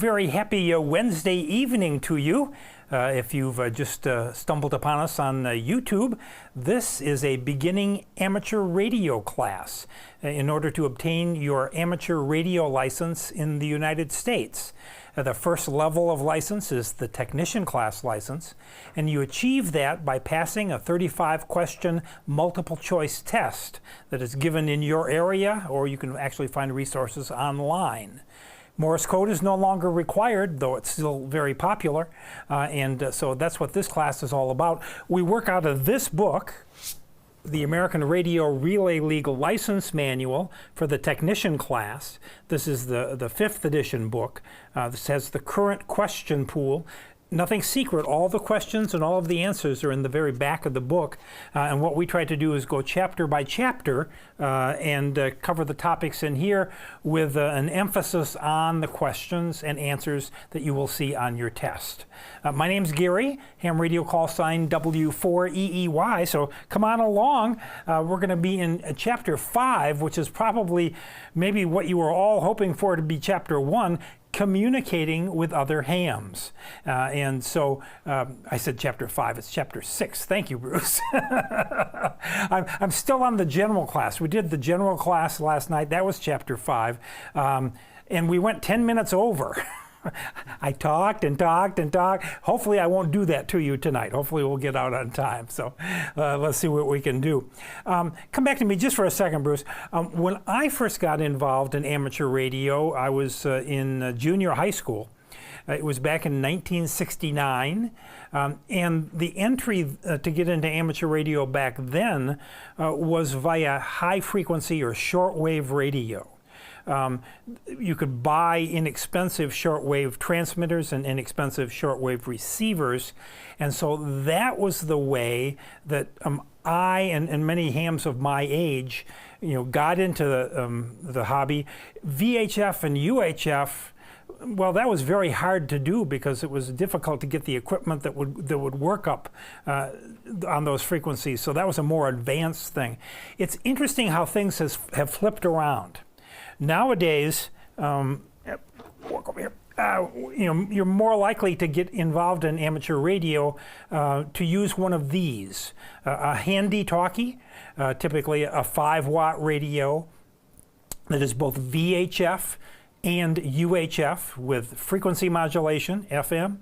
very happy Wednesday evening to you. If you've just stumbled upon us on YouTube, this is a beginning amateur radio class in order to obtain your amateur radio license in the United States. The first level of license is the technician class license, and you achieve that by passing a 35-question multiple choice test that is given in your area, or you can actually find resources online. Morse code is no longer required, though it's still very popular, so that's what this class is all about. We work out of this book, the American Radio Relay Legal License Manual for the technician class. This is the 5th edition book. This has the current question pool. Nothing secret. All the questions and all of the answers are in the very back of the book. And what we try to do is go chapter by chapter and cover the topics in here with an emphasis on the questions and answers that you will see on your test. My name's Gary, ham radio call sign W4EEY, so come on along. We're going to be in chapter 5, which is probably maybe what you were all hoping for to be chapter 1, communicating with other hams. And so I said chapter 5, it's chapter 6. Thank you, Bruce. I'm still on the general class. We did the general class last night. That was chapter 5. And we went 10 minutes over. I talked and talked and talked. Hopefully I won't do that to you tonight. Hopefully we'll get out on time. So let's see what we can do. Come back to me just for a second, Bruce. When I first got involved in amateur radio, I was in junior high school. It was back in 1969, and the entry to get into amateur radio back then was via high frequency or shortwave radio. You could buy inexpensive shortwave transmitters and inexpensive shortwave receivers, and so that was the way that I and many hams of my age, got into the hobby. VHF and UHF, well, that was very hard to do because it was difficult to get the equipment that would work up on those frequencies. So that was a more advanced thing. It's interesting how things have flipped around. Nowadays, walk over here. You're more likely to get involved in amateur radio to use one of these. A handy talkie, typically a 5-watt radio that is both VHF and UHF with frequency modulation, FM.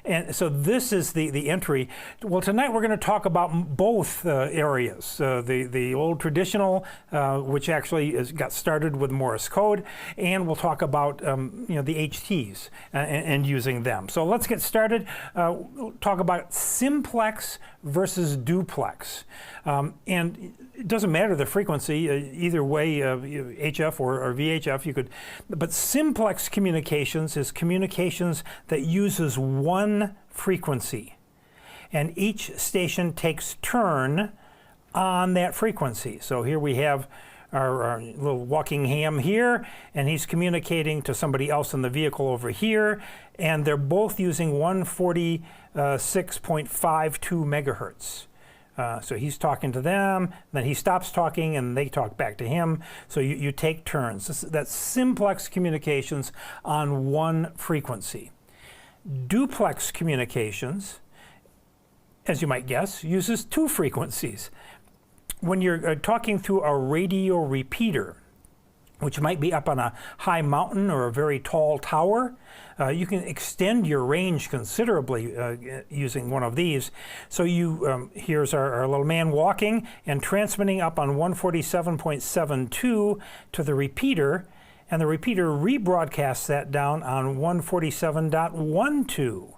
And so this is the entry. Well, tonight we're going to talk about both areas. The old traditional, which actually got started with Morse code, and we'll talk about the HTs and using them. So let's get started. We'll talk about simplex versus duplex. And it doesn't matter the frequency, either way, HF or VHF, you could. But simplex communications is communications that uses one frequency, and each station takes turn on that frequency. So here we have our little walking ham here, and he's communicating to somebody else in the vehicle over here, and they're both using 146.52 megahertz. So he's talking to them, then he stops talking and they talk back to him. So you take turns. That's simplex communications on one frequency. Duplex communications, as you might guess, uses two frequencies. When you're talking through a radio repeater, which might be up on a high mountain or a very tall tower, you can extend your range considerably using one of these. So here's our little man walking and transmitting up on 147.72 to the repeater, and the repeater rebroadcasts that down on 147.12.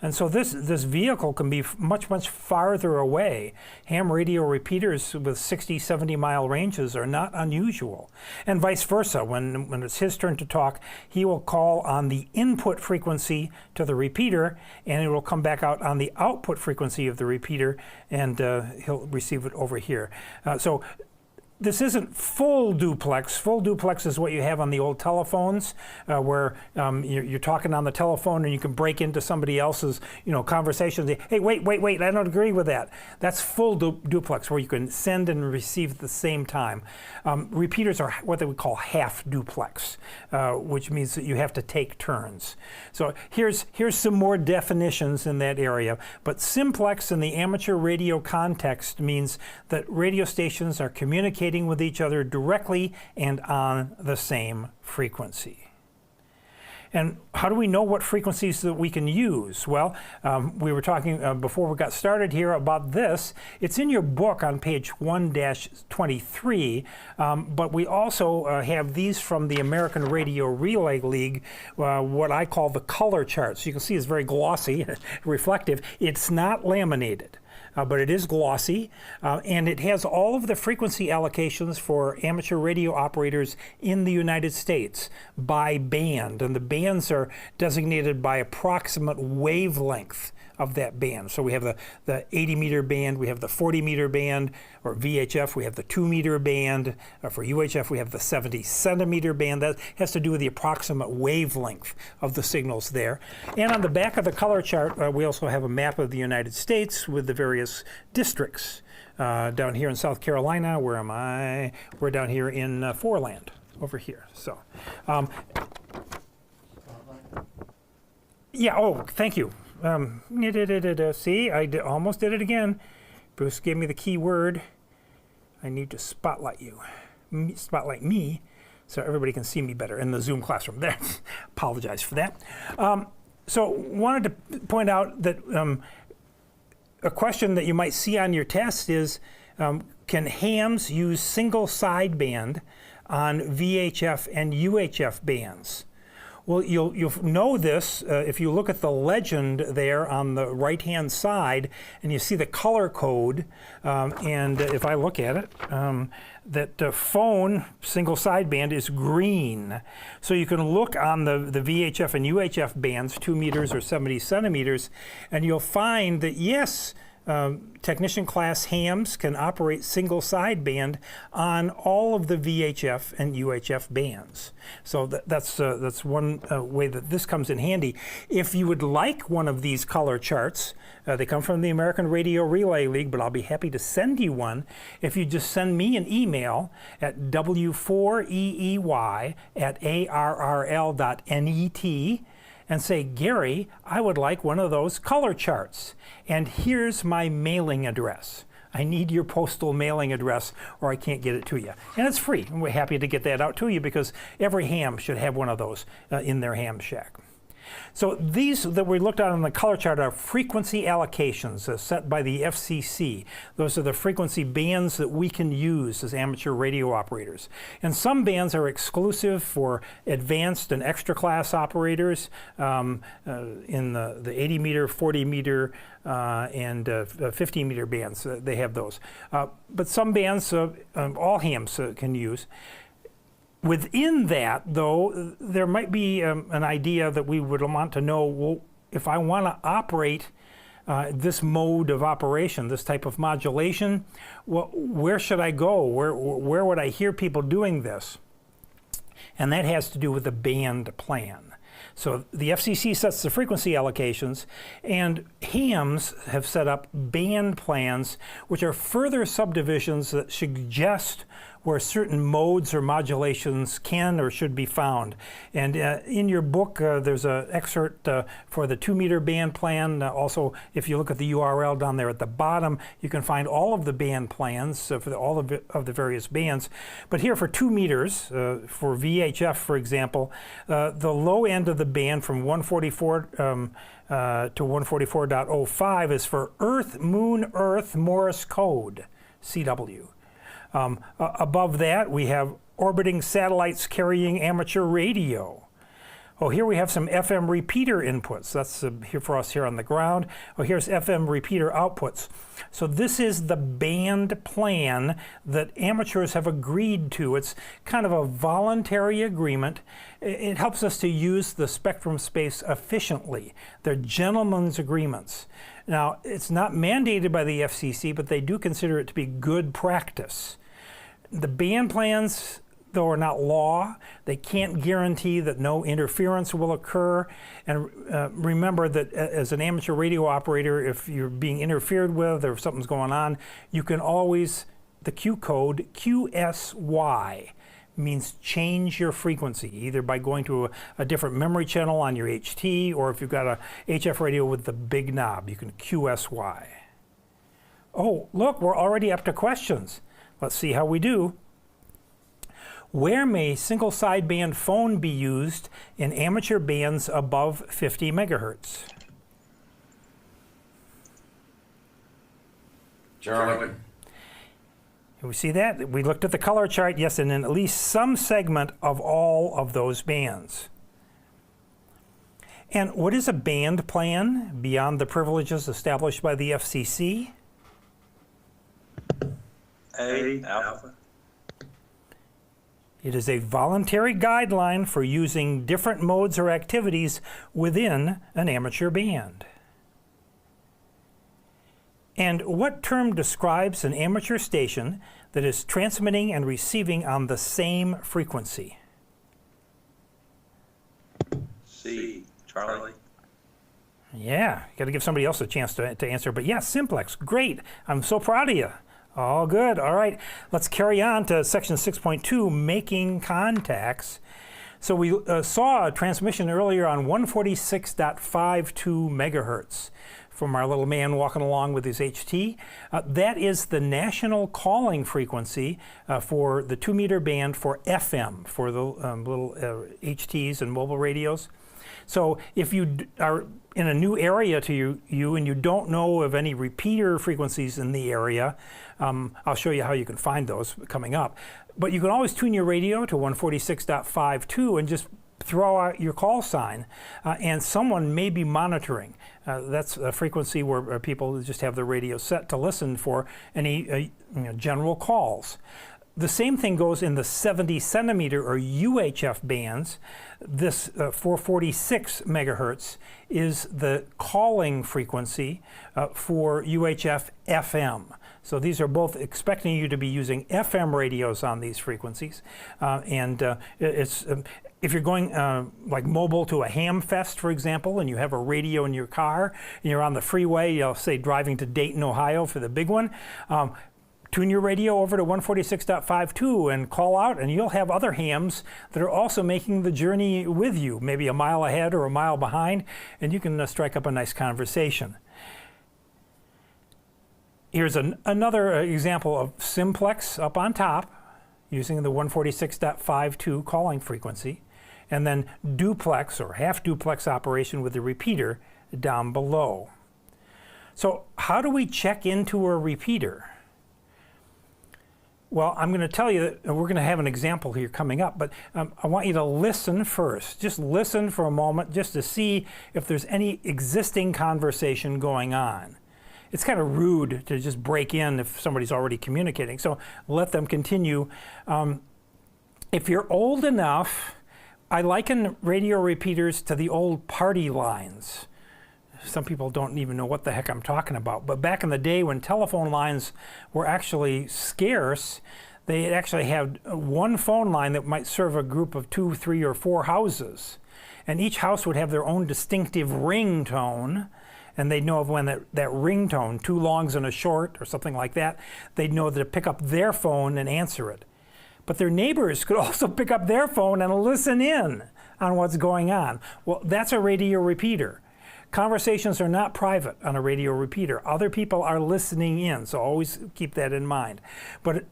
And so this vehicle can be much, much farther away. Ham radio repeaters with 60, 70-mile ranges are not unusual. And vice versa. When it's his turn to talk, he will call on the input frequency to the repeater, and it will come back out on the output frequency of the repeater, and he'll receive it over here. So this isn't full duplex. Full duplex is what you have on the old telephones, where you're talking on the telephone and you can break into somebody else's, conversation. Hey, wait! I don't agree with that. That's full duplex, where you can send and receive at the same time. Repeaters are what they would call half duplex, which means that you have to take turns. So here's some more definitions in that area. But simplex in the amateur radio context means that radio stations are communicating with each other directly and on the same frequency. And how do we know what frequencies that we can use? Well, we were talking before we got started here about this. It's in your book on page 1-23, but we also have these from the American Radio Relay League, what I call the color charts. You can see it's very glossy, reflective. It's not laminated. But it is glossy, and it has all of the frequency allocations for amateur radio operators in the United States by band, and the bands are designated by approximate wavelength of that band. So we have the 80 meter band, we have the 40 meter band, or VHF, we have the 2 meter band. For UHF, we have the 70 centimeter band. That has to do with the approximate wavelength of the signals there. And on the back of the color chart, we also have a map of the United States with the various districts. Down here in South Carolina, where am I? We're down here in Foreland, over here. So, yeah, oh, thank you. See, I almost did it again. Bruce gave me the key word. I need to spotlight you, spotlight me, so everybody can see me better in the Zoom classroom. There, apologize for that. So wanted to point out that a question that you might see on your test is, can hams use single sideband on VHF and UHF bands? Well, you'll know this if you look at the legend there on the right-hand side, and you see the color code. And if I look at it, that phone single sideband is green. So you can look on the VHF and UHF bands, 2 meters or 70 centimeters, and you'll find that yes, technician class hams can operate single sideband on all of the VHF and UHF bands. So that's one way that this comes in handy. If you would like one of these color charts, they come from the American Radio Relay League, but I'll be happy to send you one if you just send me an email at w4eey@arrl.net and say, Gary, I would like one of those color charts. And here's my mailing address. I need your postal mailing address or I can't get it to you. And it's free. And we're happy to get that out to you because every ham should have one of those in their ham shack. So these that we looked at on the color chart are frequency allocations set by the FCC. Those are the frequency bands that we can use as amateur radio operators. And some bands are exclusive for advanced and extra class operators in the 80 meter, 40 meter, and 50 meter bands. They have those. But some bands, all hams can use. Within that, though, there might be an idea that we would want to know, well, if I want to operate this mode of operation, this type of modulation, well, where should I go? Where would I hear people doing this? And that has to do with the band plan. So the FCC sets the frequency allocations, and hams have set up band plans, which are further subdivisions that suggest where certain modes or modulations can or should be found. And in your book, there's an excerpt for the 2 meter band plan. Also, if you look at the URL down there at the bottom, you can find all of the band plans for all of the various bands. But here for 2 meters, for VHF, for example, the low end of the band from 144 to 144.05 is for Earth, Moon, Earth, Morse code, CW. Above that, we have orbiting satellites carrying amateur radio. Oh, here we have some FM repeater inputs. That's here for us here on the ground. Oh, here's FM repeater outputs. So this is the band plan that amateurs have agreed to. It's kind of a voluntary agreement. It helps us to use the spectrum space efficiently. They're gentlemen's agreements. Now, it's not mandated by the FCC, but they do consider it to be good practice. The band plans, though, are not law. They can't guarantee that no interference will occur. And remember that as an amateur radio operator, if you're being interfered with or if something's going on, you can always, the Q code, QSY, means change your frequency, either by going to a different memory channel on your HT, or if you've got a HF radio with the big knob, you can QSY. Oh, look, we're already up to questions. Let's see how we do. Where may single sideband phone be used in amateur bands above 50 megahertz? Charlie. We see that? We looked at the color chart, yes, and in at least some segment of all of those bands. And what is a band plan beyond the privileges established by the FCC? A alpha. It is a voluntary guideline for using different modes or activities within an amateur band. And what term describes an amateur station that is transmitting and receiving on the same frequency? C, Charlie. Yeah, got to give somebody else a chance to answer. But yeah, Simplex, great. I'm so proud of you. All good. All right, let's carry on to section 6.2, making contacts. So we saw a transmission earlier on 146.52 megahertz from our little man walking along with his HT. That is the national calling frequency for the 2-meter band for FM, for the little HTs and mobile radios. So if you are in a new area to you and you don't know of any repeater frequencies in the area, I'll show you how you can find those coming up. But you can always tune your radio to 146.52 and just throw out your call sign, and someone may be monitoring. That's a frequency where people just have the radio set to listen for any general calls. The same thing goes in the 70 centimeter or UHF bands. This 446 megahertz is the calling frequency for UHF FM. So these are both expecting you to be using FM radios on these frequencies. If you're going like mobile to a ham fest, for example, and you have a radio in your car, and you're on the freeway, say driving to Dayton, Ohio for the big one, tune your radio over to 146.52 and call out, and you'll have other hams that are also making the journey with you, maybe a mile ahead or a mile behind, and you can strike up a nice conversation. Here's another example of Simplex up on top, using the 146.52 calling frequency, and then duplex or half duplex operation with the repeater down below. So how do we check into a repeater? Well, I'm going to tell you that we're going to have an example here coming up, but I want you to listen first. Just listen for a moment just to see if there's any existing conversation going on. It's kind of rude to just break in if somebody's already communicating, so let them continue. If you're old enough, I liken radio repeaters to the old party lines. Some people don't even know what the heck I'm talking about, but back in the day when telephone lines were actually scarce, they actually had one phone line that might serve a group of 2, 3, or 4 houses. And each house would have their own distinctive ringtone, and they'd know of when that ringtone, 2 longs and a short or something like that, they'd know to pick up their phone and answer it. But their neighbors could also pick up their phone and listen in on what's going on. Well, that's a radio repeater. Conversations are not private on a radio repeater. Other people are listening in, so always keep that in mind. But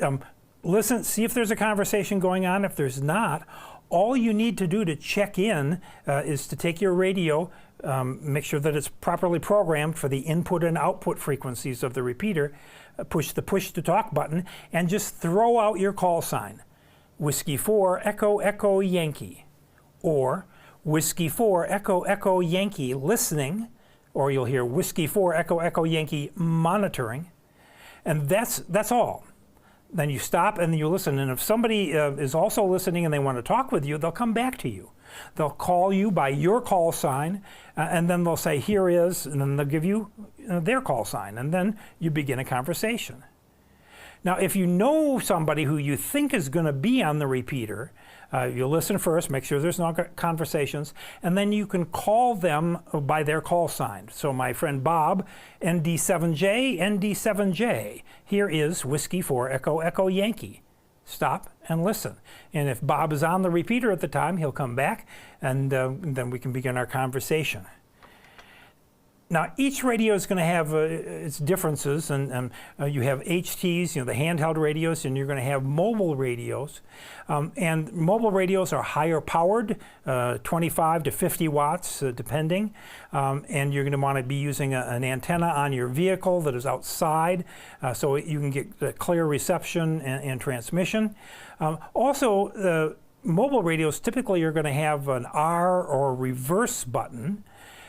listen, see if there's a conversation going on. If there's not, all you need to do to check in is to take your radio, make sure that it's properly programmed for the input and output frequencies of the repeater, push the push to talk button, and just throw out your call sign. Whiskey 4, Echo, Echo, Yankee. Or Whiskey 4, Echo, Echo, Yankee, listening. Or you'll hear Whiskey 4, Echo, Echo, Yankee, monitoring. And that's all. Then you stop and you listen. And if somebody is also listening and they want to talk with you, they'll come back to you. They'll call you by your call sign, and then they'll say, here is, and then they'll give you their call sign. And then you begin a conversation. Now, if you know somebody who you think is going to be on the repeater, you'll listen first, make sure there's no conversations, and then you can call them by their call sign. So my friend Bob, ND7J, ND7J. Here is Whiskey 4 Echo Echo Yankee. Stop and listen. And if Bob is on the repeater at the time, he'll come back, and then we can begin our conversation. Now, each radio is going to have its differences, and you have HTs, the handheld radios, and you're going to have mobile radios. And mobile radios are higher powered, 25 to 50 watts, depending. And you're going to want to be using an antenna on your vehicle that is outside, so you can get clear reception and transmission. Also, the mobile radios typically are going to have an R or reverse button.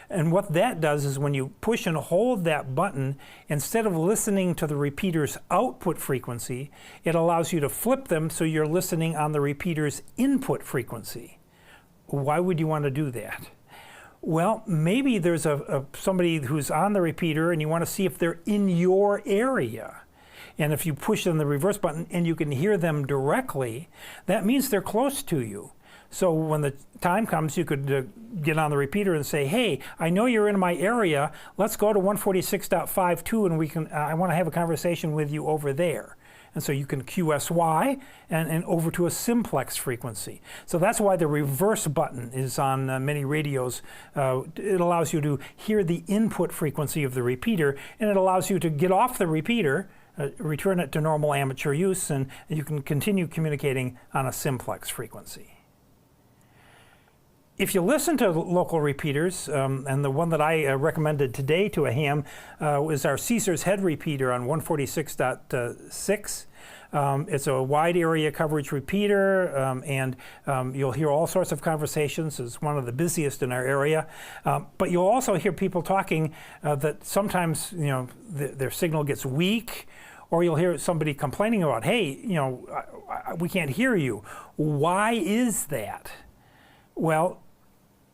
And what that does is when you push and hold that button, instead of listening to the repeater's output frequency, it allows you to flip them so you're listening on the repeater's input frequency. Why would you want to do that? Well, maybe there's somebody who's on the repeater and you want to see if they're in your area. And if you push on the reverse button and you can hear them directly, that means they're close to you. So when the time comes, you could get on the repeater and say, hey, I know you're in my area. Let's go to 146.52 and I want to have a conversation with you over there. And so you can QSY and over to a simplex frequency. So that's why the reverse button is on many radios. It allows you to hear the input frequency of the repeater, and it allows you to get off the repeater, return it to normal amateur use, and you can continue communicating on a simplex frequency. If you listen to local repeaters, and the one that I recommended today to a ham is our Caesar's head repeater on 146.6. It's a wide area coverage repeater, and you'll hear all sorts of conversations. It's one of the busiest in our area. But you'll also hear people talking that sometimes their signal gets weak, or you'll hear somebody complaining about, hey, we can't hear you. Why is that? Well,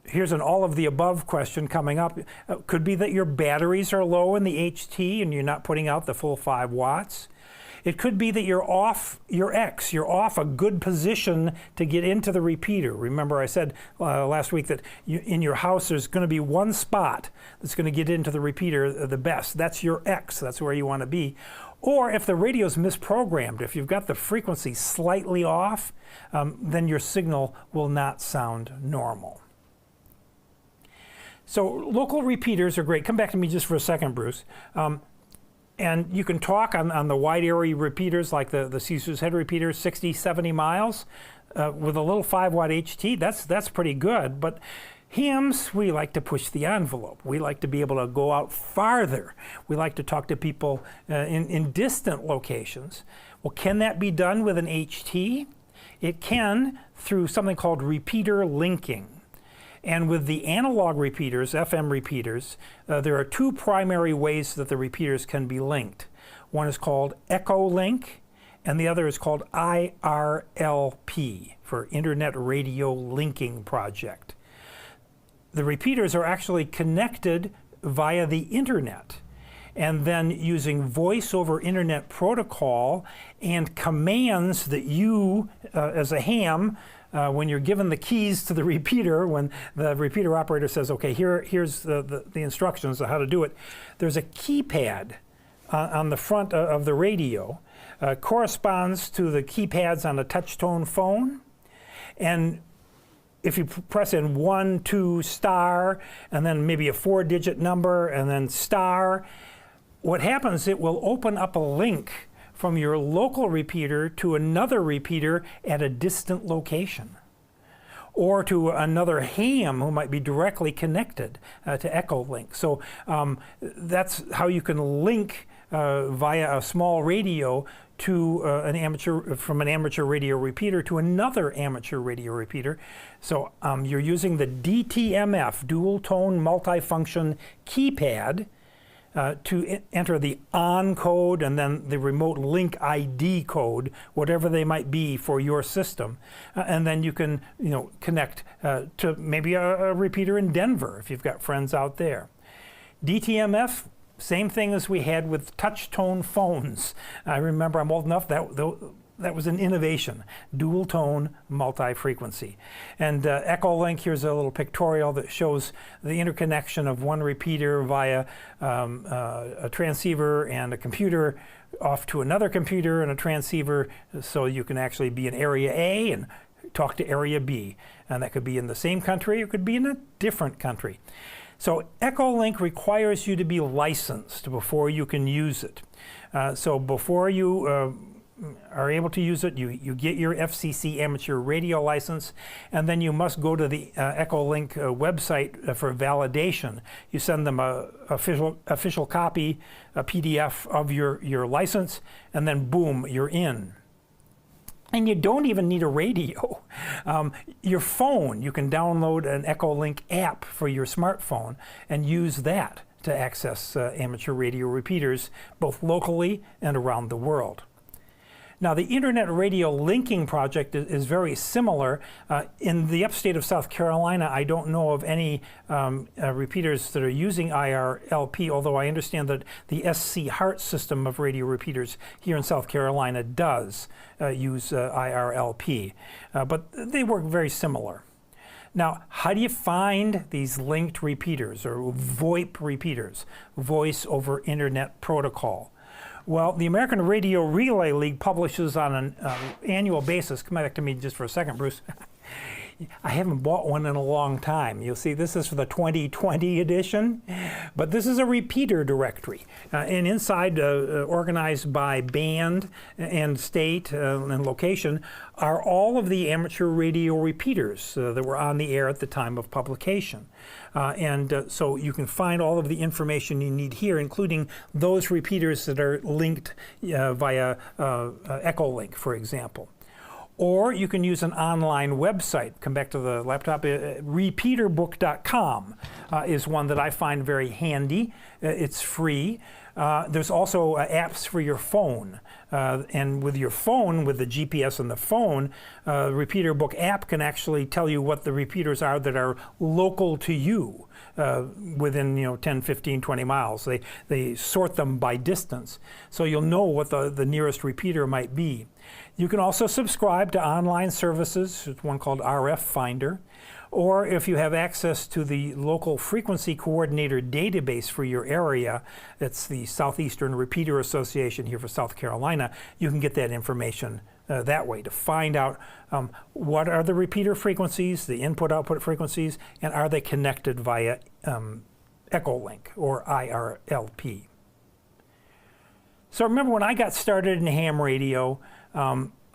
here's an all of the above question coming up. Could be that your batteries are low in the HT and you're not putting out the full 5 watts. It could be that you're off your X, you're off a good position to get into the repeater. Remember I said last week that in your house there's going to be one spot that's going to get into the repeater the best. That's your X, that's where you want to be. Or if the radio's misprogrammed, if you've got the frequency slightly off, then your signal will not sound normal. So local repeaters are great. Come back to me just for a second, Bruce. And you can talk on the wide area repeaters like the Caesar's head repeater, 60, 70 miles with a little 5 watt HT. That's pretty good. But hams, we like to push the envelope. We like to be able to go out farther. We like to talk to people in distant locations. Well, can that be done with an HT? It can through something called repeater linking. And with the analog repeaters, FM repeaters, there are 2 primary ways that the repeaters can be linked. One is called Echo Link, and the other is called IRLP, for Internet Radio Linking Project. The repeaters are actually connected via the internet, and then using voice over internet protocol and commands that you, as a ham, when you're given the keys to the repeater, when the repeater operator says, okay, here's the instructions on how to do it, there's a keypad on the front of the radio, corresponds to the keypads on a touch-tone phone. And if you press in 1, 2, star, and then maybe a 4-digit number, and then star, what happens, it will open up a link from your local repeater to another repeater at a distant location, or to another ham who might be directly connected to Echo Link. So that's how you can link via a small radio to from an amateur radio repeater to another amateur radio repeater. So you're using the DTMF, dual tone multifunction keypad, to enter the on code and then the remote link ID code, whatever they might be for your system. And then you can connect to maybe a repeater in Denver if you've got friends out there. DTMF Same thing as we had with touch tone phones. I remember, I'm old enough, that was an innovation, dual tone multi-frequency. And Echolink, here's a little pictorial that shows the interconnection of one repeater via a transceiver and a computer off to another computer and a transceiver, so you can actually be in area A and talk to area B. And that could be in the same country, it could be in a different country. So Echolink requires you to be licensed before you can use it. So before you are able to use it, you get your FCC amateur radio license, and then you must go to the Echolink website for validation. You send them a official copy, a PDF of your license, and then boom, you're in. And you don't even need a radio. Your phone, you can download an Echolink app for your smartphone and use that to access amateur radio repeaters, both locally and around the world. Now, the Internet Radio Linking Project is very similar. In the upstate of South Carolina, I don't know of any repeaters that are using IRLP, although I understand that the SC Hart system of radio repeaters here in South Carolina does use IRLP, but they work very similar. Now, how do you find these linked repeaters, or VoIP repeaters, Voice over Internet Protocol? Well, the American Radio Relay League publishes on an annual basis. Come back to me just for a second, Bruce. I haven't bought one in a long time. You'll see this is for the 2020 edition, but this is a repeater directory. And inside, organized by band and state and location, are all of the amateur radio repeaters that were on the air at the time of publication. So you can find all of the information you need here, including those repeaters that are linked via Echolink, for example. Or you can use an online website. Come back to the laptop. Repeaterbook.com is one that I find very handy. It's free. There's also apps for your phone. And with your phone, with the GPS on the phone, Repeater Book app can actually tell you what the repeaters are that are local to you within 10, 15, 20 miles. They sort them by distance. So you'll know what the nearest repeater might be. You can also subscribe to online services. There's one called RF Finder. Or if you have access to the local frequency coordinator database for your area, it's the Southeastern Repeater Association here for South Carolina, you can get that information that way to find out what are the repeater frequencies, the input-output frequencies, and are they connected via Echolink or IRLP. So remember when I got started in ham radio,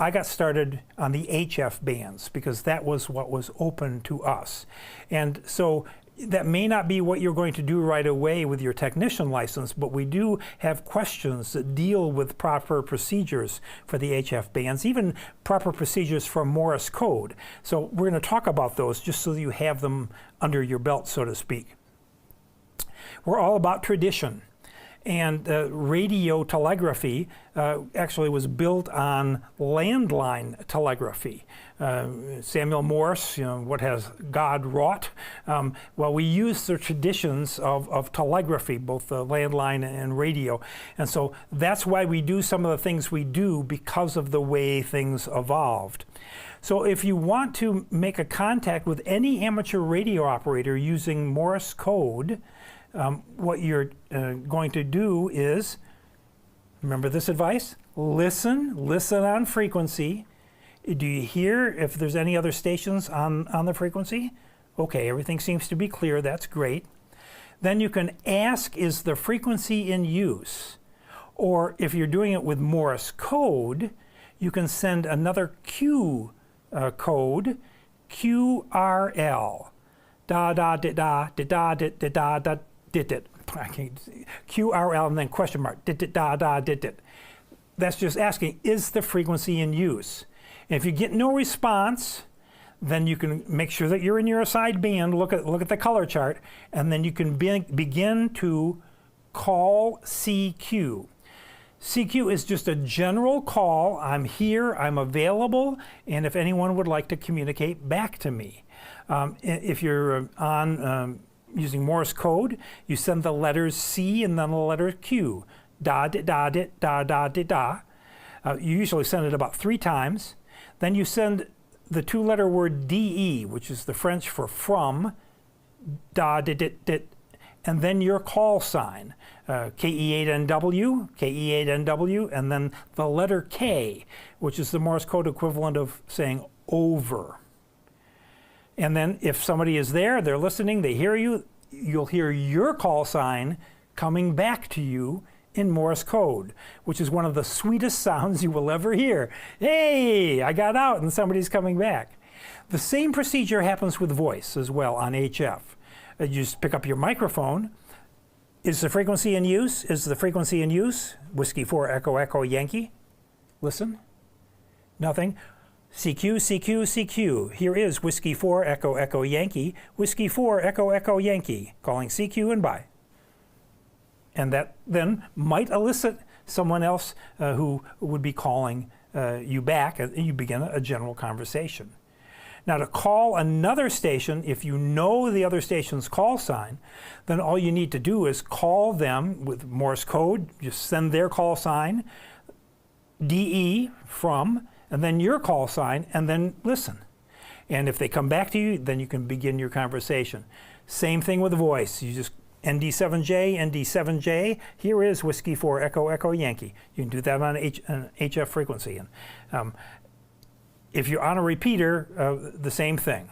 I got started on the HF bands because that was what was open to us. And so that may not be what you're going to do right away with your technician license, but we do have questions that deal with proper procedures for the HF bands, even proper procedures for Morse code. So we're going to talk about those just so you have them under your belt, so to speak. We're all about tradition. And radio telegraphy actually was built on landline telegraphy. Samuel Morse, what has God wrought? Well, we use the traditions of telegraphy, both the landline and radio. And so that's why we do some of the things we do, because of the way things evolved. So if you want to make a contact with any amateur radio operator using Morse code, what you're going to do is, remember this advice? Listen on frequency. Do you hear if there's any other stations on the frequency? Okay, everything seems to be clear, that's great. Then you can ask, is the frequency in use? Or if you're doing it with Morse code, you can send another Q code, QRL. Da da da da da da da da da. Did it. QRL and then question mark. Did it, da, da, did it. That's just asking, is the frequency in use? And if you get no response, then you can make sure that you're in your assigned band, look at the color chart, and then you can begin to call CQ. CQ is just a general call. I'm here, I'm available, and if anyone would like to communicate back to me. If you're on using Morse code, you send the letters C and then the letter Q. Da, da, da, da, da, da, da, da. You usually send it about 3 times. Then you send the 2-letter word DE, which is the French for from, da, da, da, da, and then your call sign, KE8NW, KE8NW, and then the letter K, which is the Morse code equivalent of saying over. And then if somebody is there, they're listening, they hear you, you'll hear your call sign coming back to you in Morse code, which is one of the sweetest sounds you will ever hear. Hey, I got out and somebody's coming back. The same procedure happens with voice as well on HF. You just pick up your microphone. Is the frequency in use? Is the frequency in use? Whiskey 4 Echo Echo Yankee. Listen. Nothing. CQ, CQ, CQ. Here is Whiskey 4 Echo Echo Yankee. Whiskey 4 Echo Echo Yankee. Calling CQ and bye. And that then might elicit someone else who would be calling you back, and you begin a general conversation. Now, to call another station, if you know the other station's call sign, then all you need to do is call them with Morse code. Just send their call sign, DE, from, and then your call sign, and then listen. And if they come back to you, then you can begin your conversation. Same thing with the voice. You just ND7J, ND7J. Here is Whiskey 4 Echo Echo Yankee. You can do that on an HF frequency. And if you're on a repeater, the same thing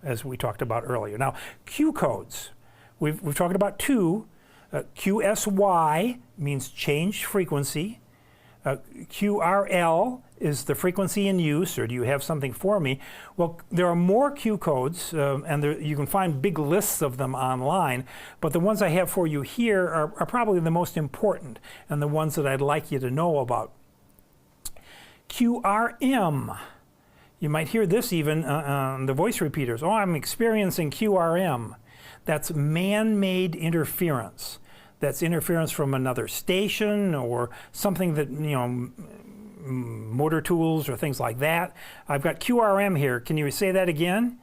as we talked about earlier. Now, Q codes. We've talked about 2. QSY means changed frequency. QRL is the frequency in use, or do you have something for me? Well, there are more Q codes, and you can find big lists of them online, but the ones I have for you here are probably the most important and the ones that I'd like you to know about. QRM. You might hear this even on the voice repeaters. Oh, I'm experiencing QRM. That's man-made interference. That's interference from another station or something that, motor tools or things like that. I've got QRM here. Can you say that again?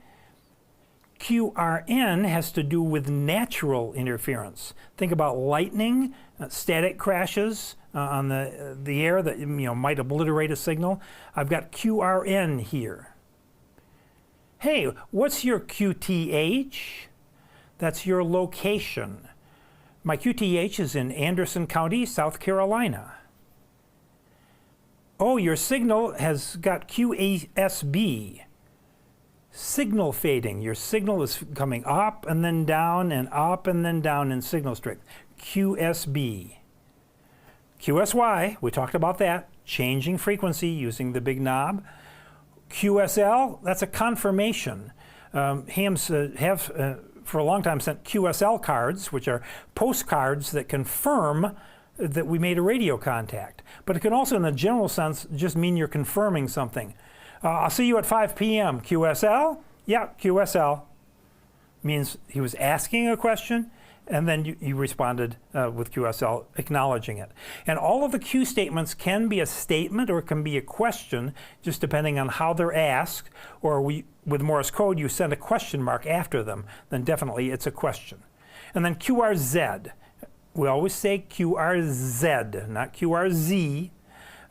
QRN has to do with natural interference. Think about lightning, static crashes on the air that might obliterate a signal. I've got QRN here. Hey, what's your QTH? That's your location. My QTH is in Anderson County, South Carolina. Oh, your signal has got QASB. Signal fading. Your signal is coming up and then down and up and then down in signal strength. QSB. QSY, we talked about that. Changing frequency using the big knob. QSL, that's a confirmation. Hams have for a long time sent QSL cards, which are postcards that confirm that we made a radio contact. But it can also, in a general sense, just mean you're confirming something. I'll see you at 5 p.m. QSL? Yeah, QSL. Means he was asking a question, and then you responded with QSL, acknowledging it. And all of the Q statements can be a statement or it can be a question, just depending on how they're asked. Or with Morse code, you send a question mark after them, then definitely it's a question. And then QRZ. We always say QRZ, not QRZ.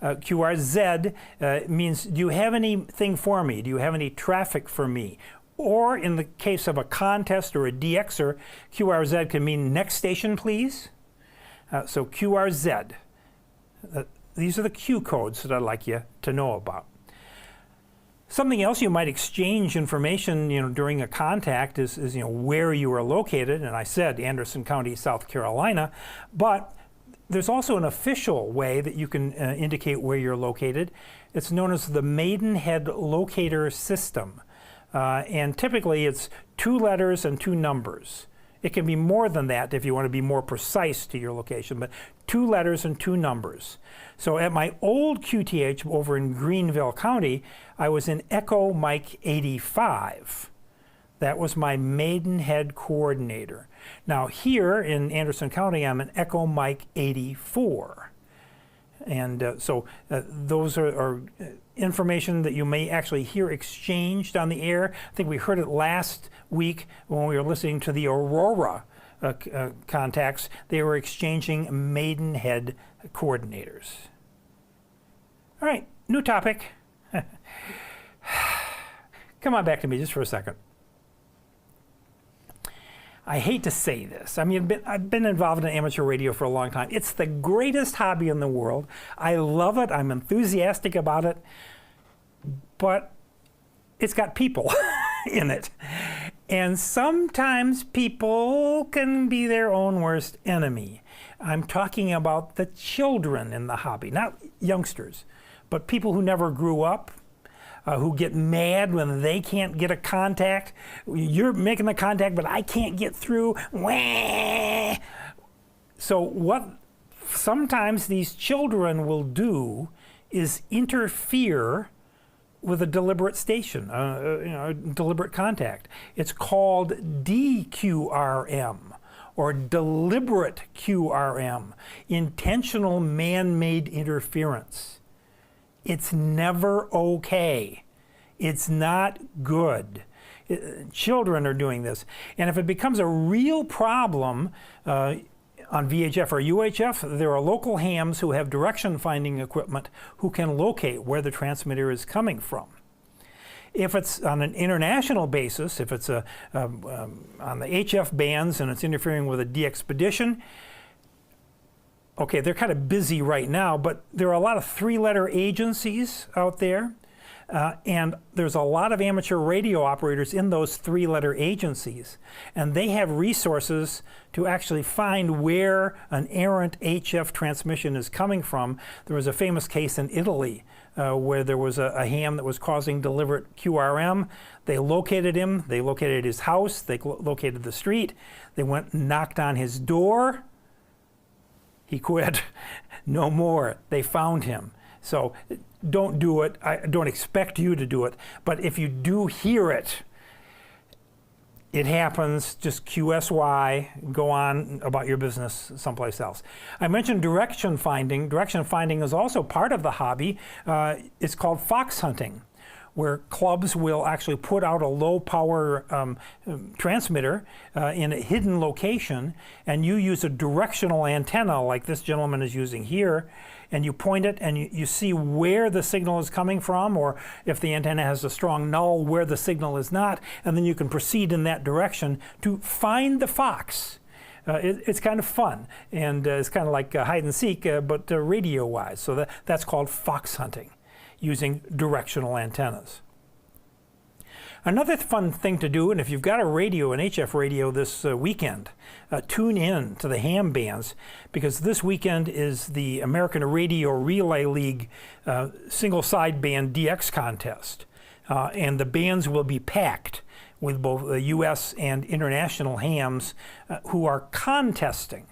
QRZ means, do you have anything for me? Do you have any traffic for me? Or in the case of a contest or a DXer, QRZ can mean next station, please. So QRZ. These are the Q codes that I'd like you to know about. Something else you might exchange information, during a contact is where you are located. And I said Anderson County, South Carolina, but there's also an official way that you can indicate where you're located. It's known as the Maidenhead Locator System. And typically it's 2 letters and 2 numbers. It can be more than that if you want to be more precise to your location, but 2 letters and 2 numbers. So at my old QTH over in Greenville County, I was in Echo Mike 85. That was my Maidenhead coordinator. Now here in Anderson County, I'm in Echo Mike 84. And so those are information that you may actually hear exchanged on the air. I think we heard it last week when we were listening to the Aurora contacts. They were exchanging Maidenhead coordinators. All right, new topic. Come on back to me just for a second. I hate to say this. I mean, I've been involved in amateur radio for a long time. It's the greatest hobby in the world. I love it. I'm enthusiastic about it. But it's got people in it. And sometimes people can be their own worst enemy. I'm talking about the children in the hobby, not youngsters, but people who never grew up, who get mad when they can't get a contact. You're making the contact, but I can't get through. Wah! So what sometimes these children will do is interfere with a deliberate station, deliberate contact. It's called DQRM, or deliberate QRM, intentional man-made interference. It's never okay. It's not good. Children are doing this. And if it becomes a real problem on VHF or UHF, there are local hams who have direction finding equipment who can locate where the transmitter is coming from. If it's on an international basis, if it's on the HF bands and it's interfering with a de-expedition, okay, they're kind of busy right now, but there are a lot of three-letter agencies out there, and there's a lot of amateur radio operators in those three-letter agencies, and they have resources to actually find where an errant HF transmission is coming from. There was a famous case in Italy where there was a ham that was causing deliberate QRM. They located him, they located his house, they located the street, they went and knocked on his door. He quit. No more. They found him. So don't do it. I don't expect you to do it. But if you do hear it, it happens. Just QSY, go on about your business someplace else. I mentioned direction finding. Direction finding is also part of the hobby. It's called fox hunting, where clubs will actually put out a low power transmitter in a hidden location, and you use a directional antenna like this gentleman is using here, and you point it and you see where the signal is coming from, or if the antenna has a strong null, where the signal is not, and then you can proceed in that direction to find the fox. It's kind of fun, and it's kind of like hide and seek, but radio-wise. So that's called fox hunting, using directional antennas. Another fun thing to do, and if you've got a radio, an HF radio this weekend, tune in to the ham bands, because this weekend is the American Radio Relay League single sideband DX contest. And the bands will be packed with both the US and international hams who are contesting.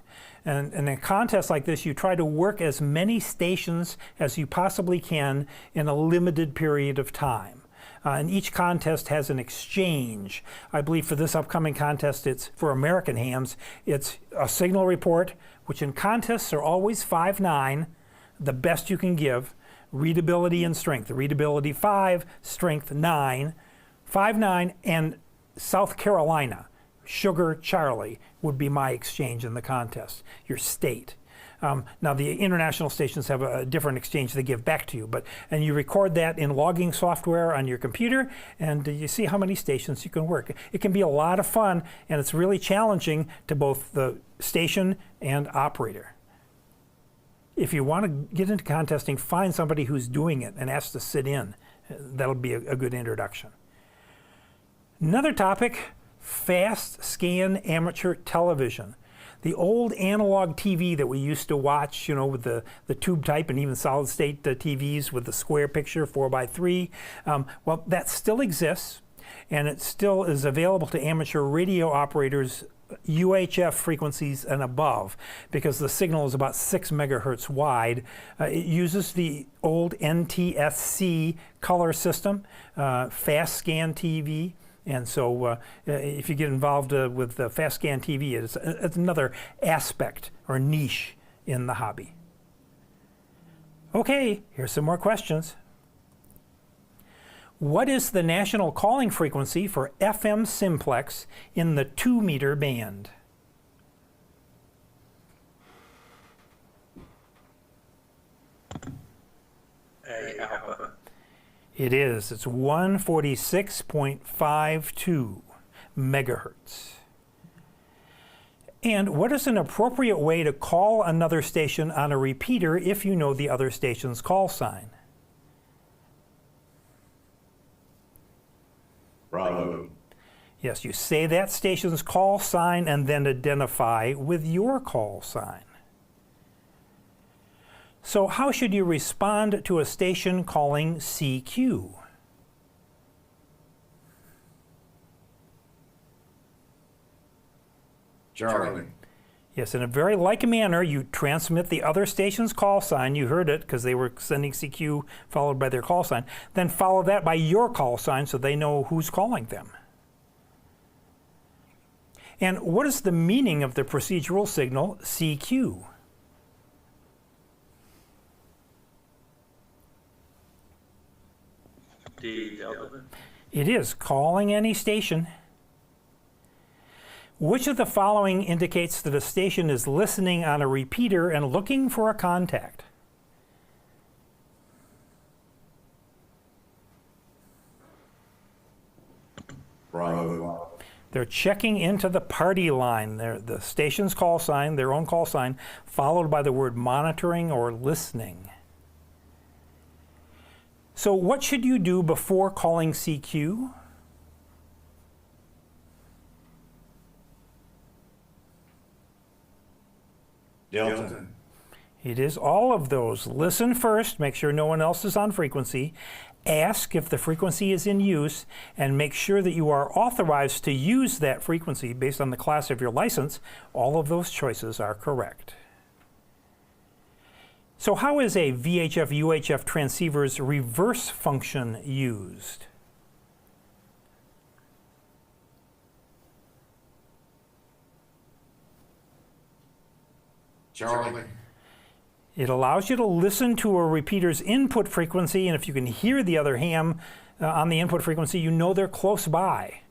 And in a contest like this, you try to work as many stations as you possibly can in a limited period of time. And each contest has an exchange. I believe for this upcoming contest, it's for American hams. It's a signal report, which in contests are always 5.9, the best you can give. Readability and strength. Readability 5, strength 9. 5.9, and South Carolina, Sugar Charlie, would be my exchange in the contest, your state. Now the international stations have a different exchange they give back to you, and you record that in logging software on your computer, and you see how many stations you can work. It can be a lot of fun, and it's really challenging to both the station and operator. If you want to get into contesting, find somebody who's doing it and ask to sit in. That'll be a good introduction. Another topic, fast scan amateur television. The old analog TV that we used to watch, with the tube type and even solid state TVs with the square picture 4x3, well, that still exists, and it still is available to amateur radio operators UHF frequencies and above, because the signal is about 6 megahertz wide. It uses the old NTSC color system, fast scan TV. And so if you get involved with fast scan TV, it's another aspect or niche in the hobby. Okay, here's some more questions. What is the national calling frequency for FM Simplex in the 2-meter band? A alpha. It is. It's 146.52 megahertz. And what is an appropriate way to call another station on a repeater if you know the other station's call sign? Bravo. Yes, you say that station's call sign and then identify with your call sign. So how should you respond to a station calling CQ? Charlie. Yes, in a very like manner, you transmit the other station's call sign. You heard it because they were sending CQ followed by their call sign. Then follow that by your call sign so they know who's calling them. And what is the meaning of the procedural signal CQ? D delta. It is calling any station. Which of the following indicates that a station is listening on a repeater and looking for a contact? Bravo. They're checking into the party line, the station's call sign, their own call sign, followed by the word monitoring or listening. So what should you do before calling CQ? Delta. It is all of those. Listen first, make sure no one else is on frequency. Ask if the frequency is in use, and make sure that you are authorized to use that frequency based on the class of your license. All of those choices are correct. So how is a VHF-UHF transceiver's reverse function used? Charlie. It allows you to listen to a repeater's input frequency, and if you can hear the other ham on the input frequency, you know they're close by.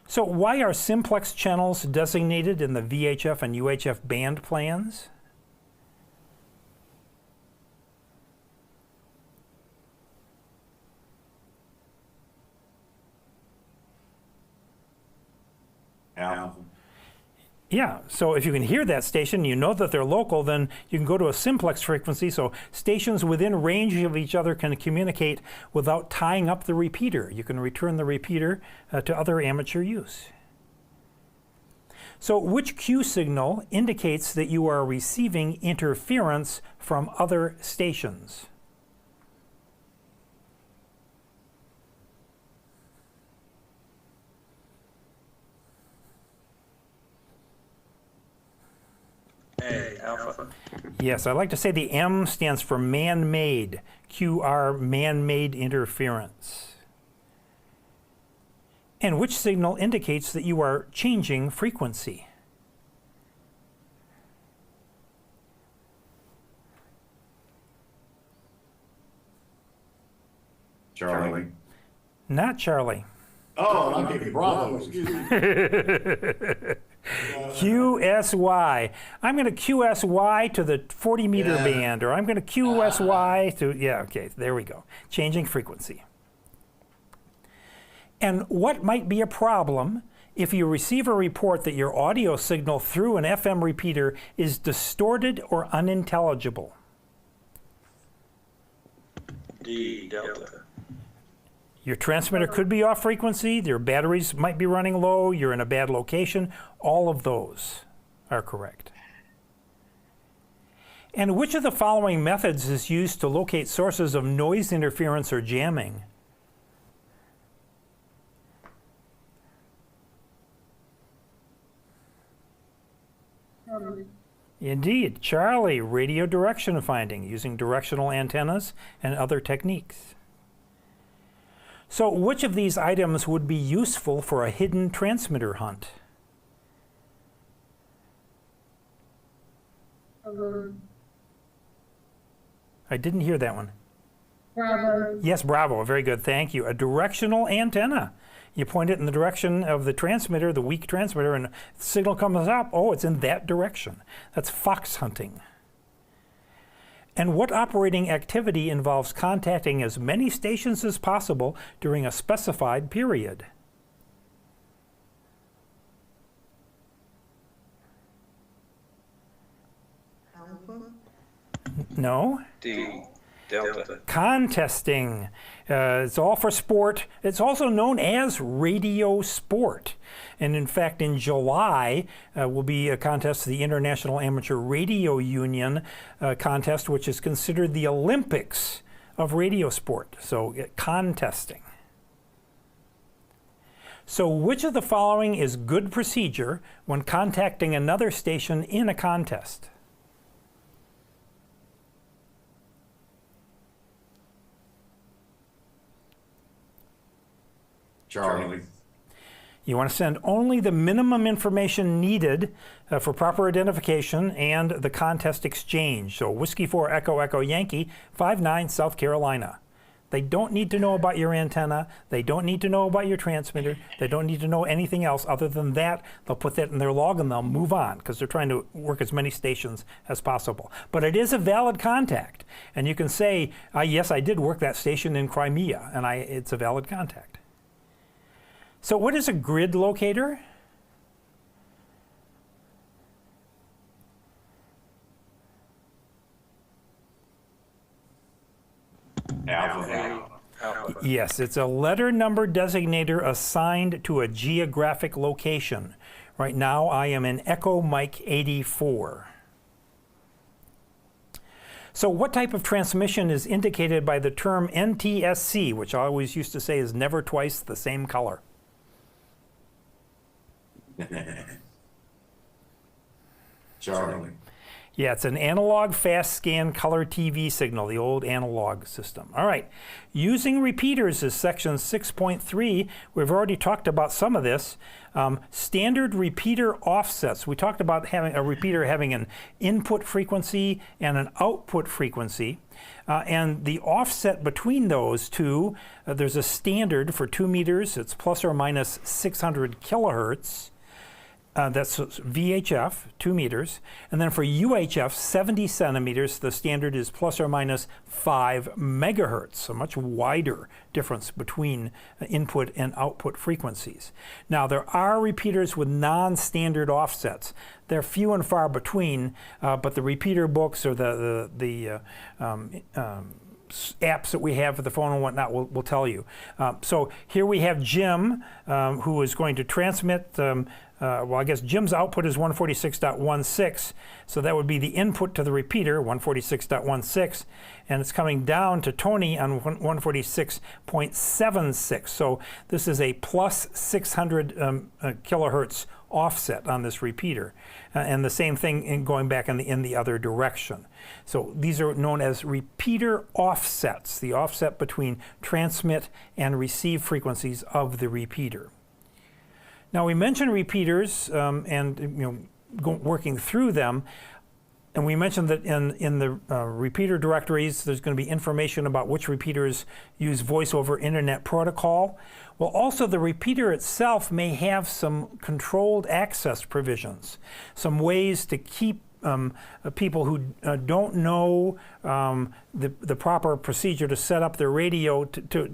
So why are simplex channels designated in the VHF and UHF band plans? Alpha. Yeah, so if you can hear that station, you know that they're local, then you can go to a simplex frequency, so stations within range of each other can communicate without tying up the repeater. You can return the repeater to other amateur use. So which Q signal indicates that you are receiving interference from other stations? A alpha. Yes, I like to say the M stands for man-made, QR, man-made interference. And which signal indicates that you are changing frequency? Charlie. Not Charlie. Oh, I'm getting Bravo. Excuse me. QSY. I'm going to QSY to the 40-meter band, or I'm going to QSY to, yeah, okay, there we go. Changing frequency. And what might be a problem if you receive a report that your audio signal through an FM repeater is distorted or unintelligible? D delta. Your transmitter could be off frequency, your batteries might be running low, you're in a bad location. All of those are correct. And which of the following methods is used to locate sources of noise interference or jamming? Indeed, Charlie, radio direction finding using directional antennas and other techniques. So which of these items would be useful for a hidden transmitter hunt? I didn't hear that one. Bravo. Yes, bravo. Very good. Thank you. A directional antenna. You point it in the direction of the transmitter, the weak transmitter, and the signal comes up. Oh, it's in that direction. That's fox hunting. And what operating activity involves contacting as many stations as possible during a specified period? Alpha. No? D, delta. Contesting. It's all for sport. It's also known as radio sport. And in fact, in July will be a contest, the International Amateur Radio Union contest, which is considered the Olympics of radio sport. So contesting. So which of the following is good procedure when contacting another station in a contest? Charlie. You want to send only the minimum information needed for proper identification and the contest exchange. So Whiskey 4 Echo Echo Yankee 59 South Carolina. They don't need to know about your antenna. They don't need to know about your transmitter. They don't need to know anything else other than that. They'll put that in their log and they'll move on because they're trying to work as many stations as possible. But it is a valid contact. And you can say, yes, I did work that station in Crimea, and it's a valid contact. So what is a grid locator? Alpha. Alpha. Yes, it's a letter number designator assigned to a geographic location. Right now I am in Echo Mike 84. So what type of transmission is indicated by the term NTSC, which I always used to say is never twice the same color? Charlie. Yeah, it's an analog fast scan color TV signal, the old analog system. All right, using repeaters is section 6.3. We've already talked about some of this. Standard repeater offsets. We talked about having a repeater having an input frequency and an output frequency. And the offset between those two, there's a standard for 2 meters. It's plus or minus 600 kilohertz. That's VHF, 2 meters. And then for UHF, 70 centimeters, the standard is plus or minus 5 megahertz, a much wider difference between input and output frequencies. Now, there are repeaters with non-standard offsets. They're few and far between, but the repeater books or the apps that we have for the phone and whatnot will tell you. So here we have Jim, who is going to transmit, well, I guess Jim's output is 146.16, so that would be the input to the repeater, 146.16, and it's coming down to Tony on 146.76. So this is a plus 600 kilohertz offset on this repeater, and the same thing in going back in the other direction. So these are known as repeater offsets, the offset between transmit and receive frequencies of the repeater. Now we mentioned repeaters and working through them, and we mentioned that in the repeater directories there's going to be information about which repeaters use voice over internet protocol. Well, also the repeater itself may have some controlled access provisions, some ways to keep people who don't know the proper procedure to set up their radio to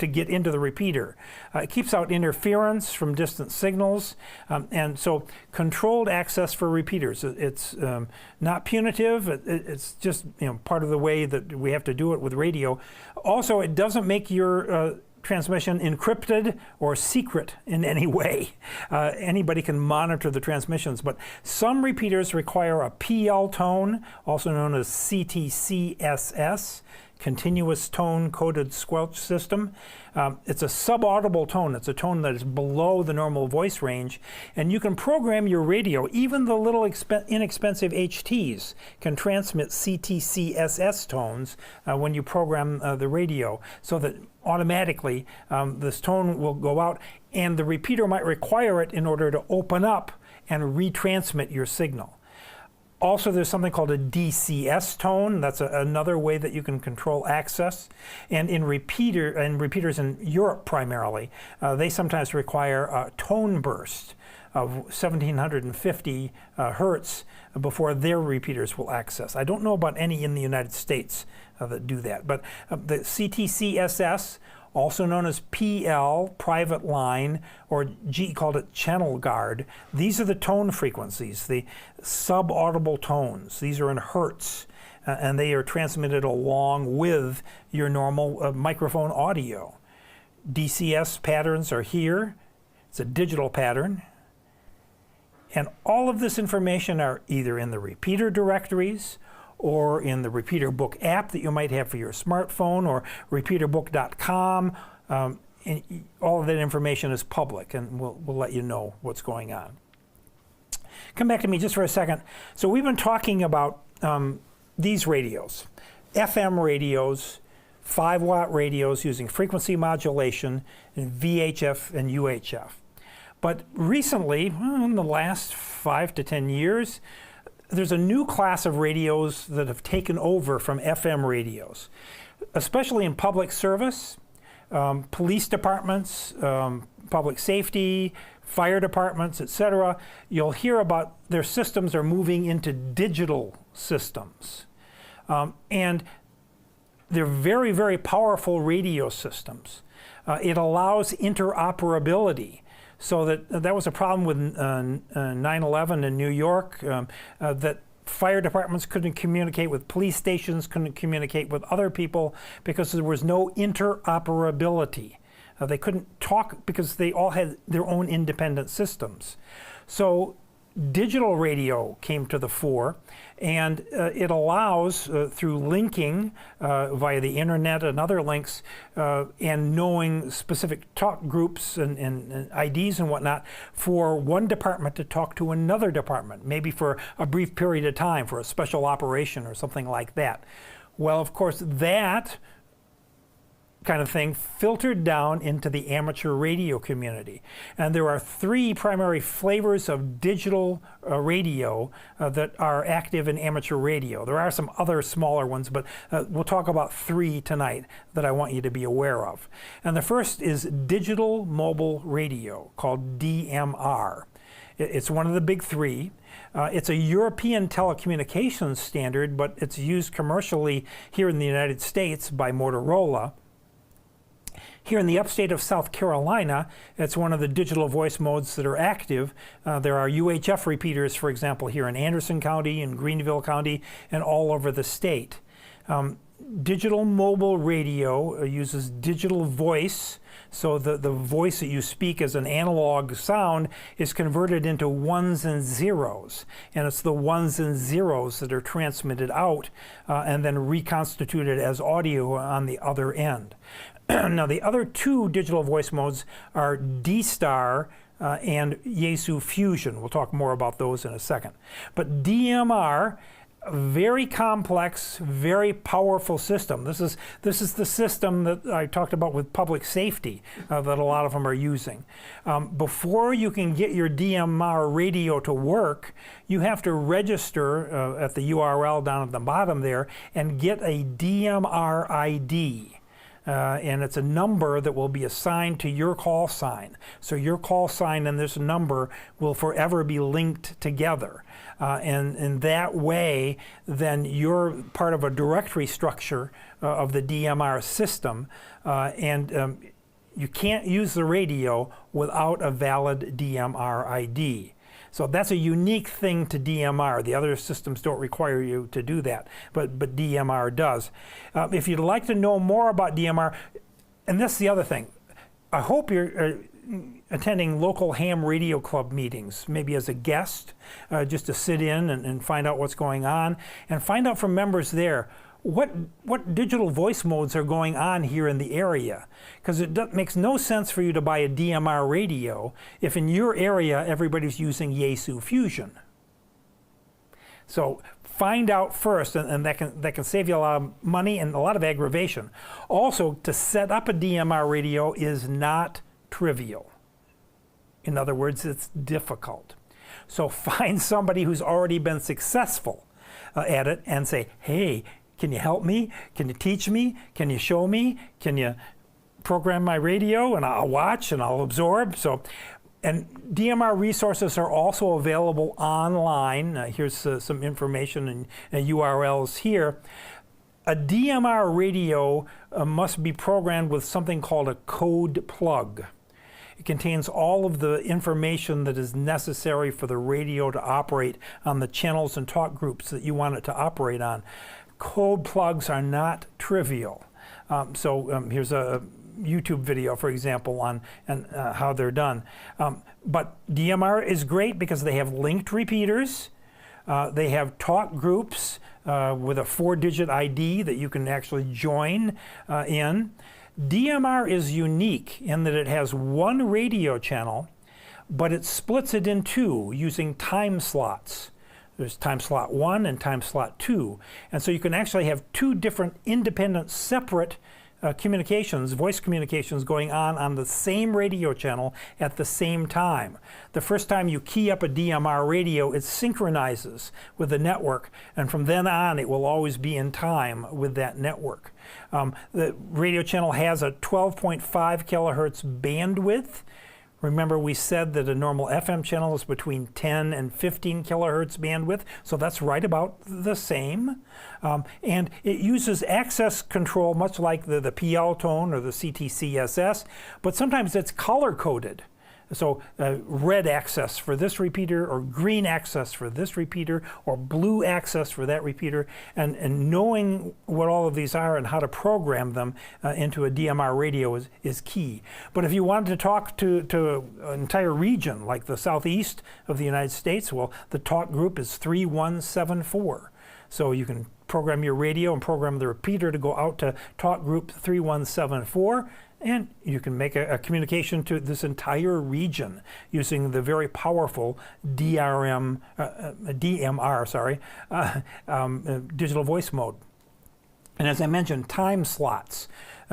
get into the repeater. It keeps out interference from distant signals, and so controlled access for repeaters. It's not punitive. It's just part of the way that we have to do it with radio. Also, it doesn't make your transmission encrypted or secret in any way. Anybody can monitor the transmissions, but some repeaters require a PL tone, also known as CTCSS, continuous tone coded squelch system. It's a subaudible tone. It's a tone that is below the normal voice range, and you can program your radio. Even the little inexpensive HTs can transmit CTCSS tones when you program the radio, so that automatically this tone will go out, and the repeater might require it in order to open up and retransmit your signal. Also, there's something called a DCS tone. That's another way that you can control access. And in repeaters in Europe primarily, they sometimes require a tone burst of 1750 hertz before their repeaters will access. I don't know about any in the United States that do that. But the CTCSS, also known as PL, private line, or GE called it channel guard. These are the tone frequencies, the sub-audible tones. These are in hertz, and they are transmitted along with your normal microphone audio. DCS patterns are here. It's a digital pattern. And all of this information are either in the repeater directories or in the Repeater Book app that you might have for your smartphone, or repeaterbook.com. And all of that information is public, and we'll let you know what's going on. Come back to me just for a second. So we've been talking about these radios, FM radios, 5-watt radios using frequency modulation, and VHF and UHF. But recently, in the last 5 to 10 years, there's a new class of radios that have taken over from FM radios, especially in public service, police departments, public safety, fire departments, etc. You'll hear about their systems are moving into digital systems. And they're very, very powerful radio systems. It allows interoperability. So that was a problem with 9/11 in New York, that fire departments couldn't communicate with police stations, couldn't communicate with other people because there was no interoperability. They couldn't talk because they all had their own independent systems. So digital radio came to the fore, and it allows, through linking via the internet and other links, and knowing specific talk groups and IDs and whatnot, for one department to talk to another department, maybe for a brief period of time, for a special operation or something like that. Well, of course, that kind of thing filtered down into the amateur radio community. And there are 3 primary flavors of digital radio that are active in amateur radio. There are some other smaller ones, but we'll talk about 3 tonight that I want you to be aware of. And the first is digital mobile radio, called DMR. It's one of the big 3. It's a European telecommunications standard, but it's used commercially here in the United States by Motorola. Here in the upstate of South Carolina, it's one of the digital voice modes that are active. There are UHF repeaters, for example, here in Anderson County, in Greenville County, and all over the state. Digital mobile radio uses digital voice, so the voice that you speak as an analog sound is converted into ones and zeros, and it's the ones and zeros that are transmitted out and then reconstituted as audio on the other end. Now, the other 2 digital voice modes are D-Star and Yaesu Fusion. We'll talk more about those in a second. But DMR, very complex, very powerful system. This is the system that I talked about with public safety that a lot of them are using. Before you can get your DMR radio to work, you have to register at the URL down at the bottom there and get a DMR ID. And it's a number that will be assigned to your call sign. So your call sign and this number will forever be linked together. And in that way, then you're part of a directory structure of the DMR system. And you can't use the radio without a valid DMR ID. So that's a unique thing to DMR. The other systems don't require you to do that, but DMR does. If you'd like to know more about DMR, and that's the other thing, I hope you're attending local ham radio club meetings, maybe as a guest, just to sit in and find out what's going on, and find out from members there what digital voice modes are going on here in the area. Because it makes no sense for you to buy a DMR radio if in your area everybody's using Yaesu Fusion. So find out first, and that can save you a lot of money and a lot of aggravation. Also, to set up a DMR radio is not trivial. In other words, it's difficult. So find somebody who's already been successful at it and say, hey, can you help me? Can you teach me? Can you show me? Can you program my radio? And I'll watch and I'll absorb. And DMR resources are also available online. Here's some information and URLs here. A DMR radio must be programmed with something called a code plug. It contains all of the information that is necessary for the radio to operate on the channels and talk groups that you want it to operate on. Code plugs are not trivial. Here's a YouTube video, for example, on how they're done. But DMR is great because they have linked repeaters. They have talk groups with a 4-digit ID that you can actually join in. DMR is unique in that it has one radio channel, but it splits it in two using time slots. There's time slot 1 and time slot 2. And so you can actually have two different independent, separate communications, voice communications going on the same radio channel at the same time. The first time you key up a DMR radio, it synchronizes with the network, and from then on it will always be in time with that network. The radio channel has a 12.5 kilohertz bandwidth. Remember, we said that a normal FM channel is between 10 and 15 kilohertz bandwidth, so that's right about the same. And it uses access control much like the PL tone or the CTCSS, but sometimes it's color-coded. So red access for this repeater, or green access for this repeater, or blue access for that repeater, and knowing what all of these are and how to program them into a DMR radio is key. But if you wanted to talk to an entire region, like the southeast of the United States, well, the talk group is 3174. So you can program your radio and program the repeater to go out to talk group 3174. And you can make a communication to this entire region using the very powerful DMR, digital voice mode. And as I mentioned, time slots.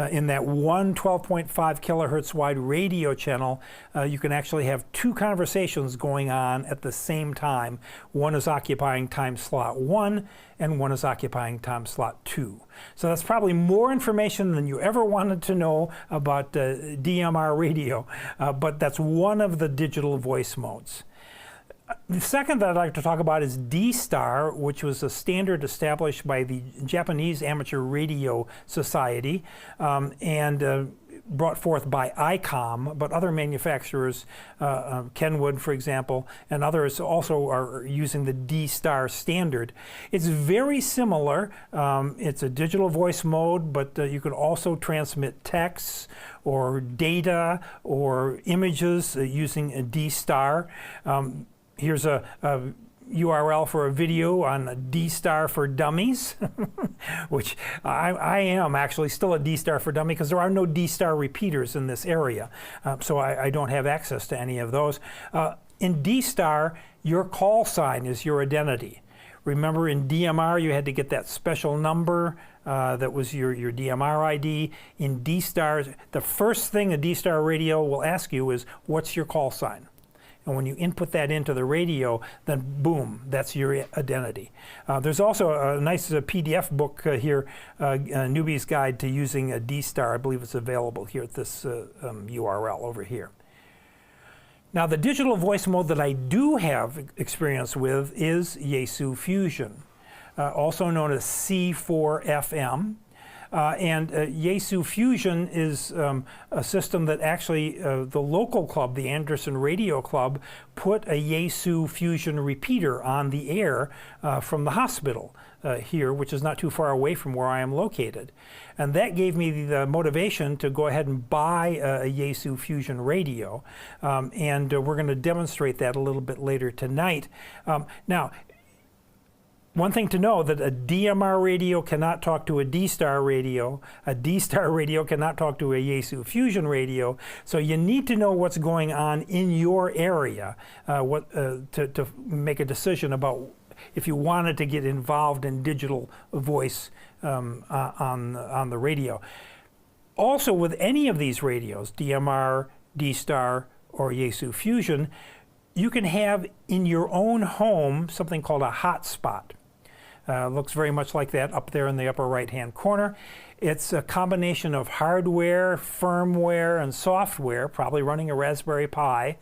In that one 12.5 kilohertz wide radio channel, you can actually have two conversations going on at the same time. One is occupying time slot 1, and one is occupying time slot 2. So that's probably more information than you ever wanted to know about DMR radio, but that's one of the digital voice modes. The second that I'd like to talk about is D-Star, which was a standard established by the Japanese Amateur Radio Society and brought forth by ICOM, but other manufacturers, Kenwood, for example, and others also are using the D-Star standard. It's very similar. It's a digital voice mode, but you can also transmit texts or data or images using a D-Star. Here's a URL for a video on D-Star for Dummies, which I am actually still a D-Star for Dummy because there are no D-Star repeaters in this area, so I don't have access to any of those. In D-Star, your call sign is your identity. Remember, in DMR, you had to get that special number that was your DMR ID. In D-Star, the first thing a D-Star radio will ask you is, what's your call sign? And when you input that into the radio, then boom, that's your identity. There's also a nice PDF book here, a newbie's guide to using a D-Star. I believe it's available here at this URL over here. Now, the digital voice mode that I do have experience with is Yaesu Fusion, also known as C4FM. And Yaesu Fusion is a system that actually the local club, the Anderson Radio Club, put a Yaesu Fusion repeater on the air from the hospital here, which is not too far away from where I am located. And that gave me the motivation to go ahead and buy a Yaesu Fusion radio. And we're going to demonstrate that a little bit later tonight. Now, one thing to know, that a DMR radio cannot talk to a D-Star radio. A D-Star radio cannot talk to a Yaesu Fusion radio. So you need to know what's going on in your area to make a decision about if you wanted to get involved in digital voice on the radio. Also, with any of these radios, DMR, D-Star, or Yaesu Fusion, you can have in your own home something called a hotspot. Looks very much like that up there in the upper right-hand corner. It's a combination of hardware, firmware, and software, probably running a Raspberry Pi,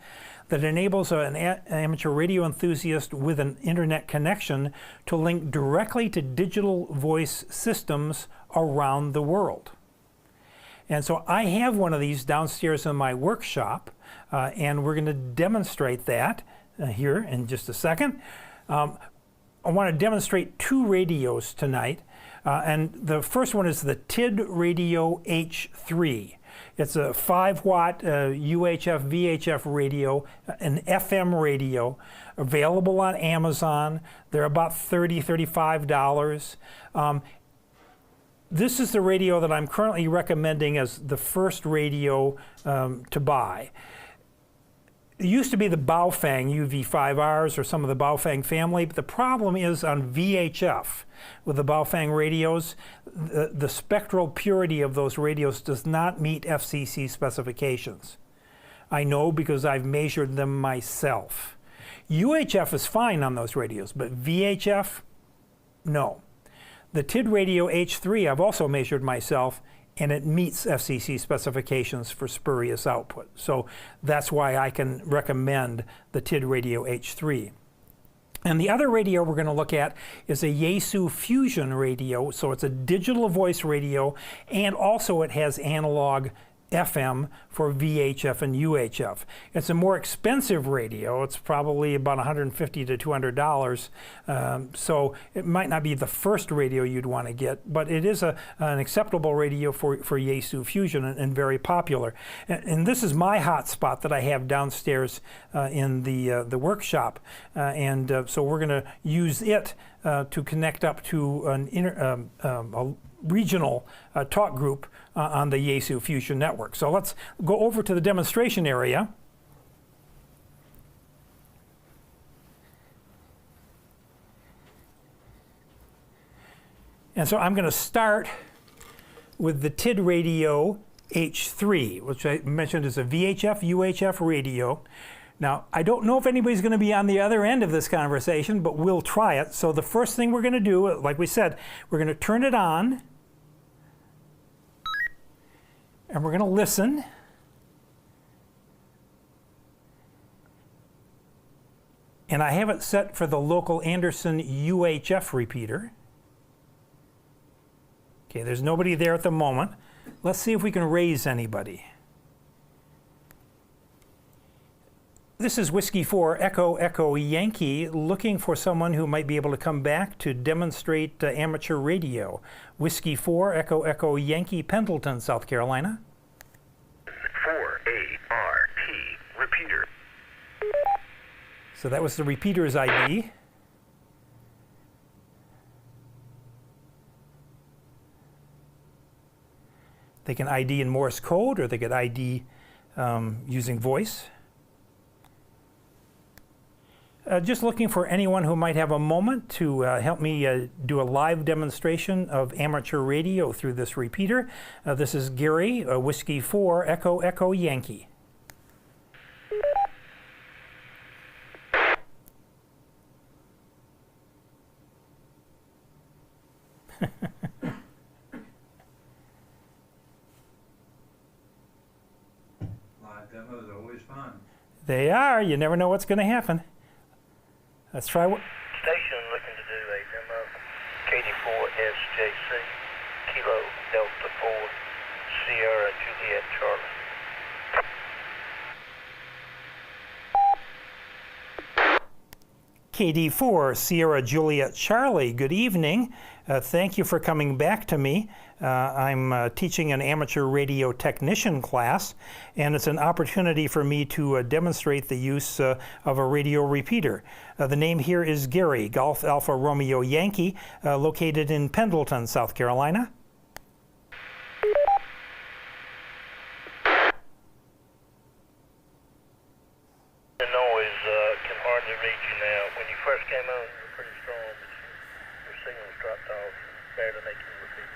that enables an amateur radio enthusiast with an internet connection to link directly to digital voice systems around the world. And so I have one of these downstairs in my workshop, and we're going to demonstrate that here in just a second. I want to demonstrate two radios tonight, and the first one is the TID Radio H3. It's a 5-watt UHF VHF radio, an FM radio, available on Amazon. They're about $30, $35. This is the radio that I'm currently recommending as the first radio to buy. It used to be the Baofeng UV5Rs or some of the Baofeng family, but the problem is on VHF with the Baofeng radios, the spectral purity of those radios does not meet FCC specifications. I know because I've measured them myself. UHF is fine on those radios, but VHF, no. The TID Radio H3 I've also measured myself, and it meets FCC specifications for spurious output. So that's why I can recommend the TID Radio H3. And the other radio we're going to look at is a Yaesu Fusion radio. So it's a digital voice radio, and also it has analog FM for VHF and UHF. It's a more expensive radio. It's probably about $150 to $200. So it might not be the first radio you'd want to get, but it is an acceptable radio for Yaesu Fusion and very popular. And this is my hotspot that I have downstairs in the workshop. So we're going to use it to connect up to a regional talk group on the Yaesu Fusion network. So let's go over to the demonstration area. And so I'm going to start with the TID Radio H3, which I mentioned is a VHF, UHF radio. Now, I don't know if anybody's going to be on the other end of this conversation, but we'll try it. So the first thing we're going to do, like we said, we're going to turn it on, and we're going to listen. And I have it set for the local Anderson UHF repeater. Okay, there's nobody there at the moment. Let's see if we can raise anybody. This is Whiskey 4 Echo Echo Yankee, looking for someone who might be able to come back to demonstrate amateur radio. Whiskey 4 Echo Echo Yankee, Pendleton, South Carolina. 4ART, repeater. So that was the repeater's ID. They can ID in Morse code, or they could ID using voice. Just looking for anyone who might have a moment to help me do a live demonstration of amateur radio through this repeater. This is Gary, Whiskey 4 Echo Echo Yankee. Live demos are always fun. They are. You never know what's going to happen. Let's try what. Station looking to do a demo. KD4SJC, Kilo Delta 4, Sierra Juliet Charlie. KD4 Sierra Juliet Charlie, good evening. Thank you for coming back to me. I'm teaching an amateur radio technician class, and it's an opportunity for me to demonstrate the use of a radio repeater. The name here is Gary, Golf Alpha Romeo Yankee, located in Pendleton, South Carolina. The noise can hardly read you now. When you first came on, you were pretty strong, but your signals dropped off, barely making you repeat.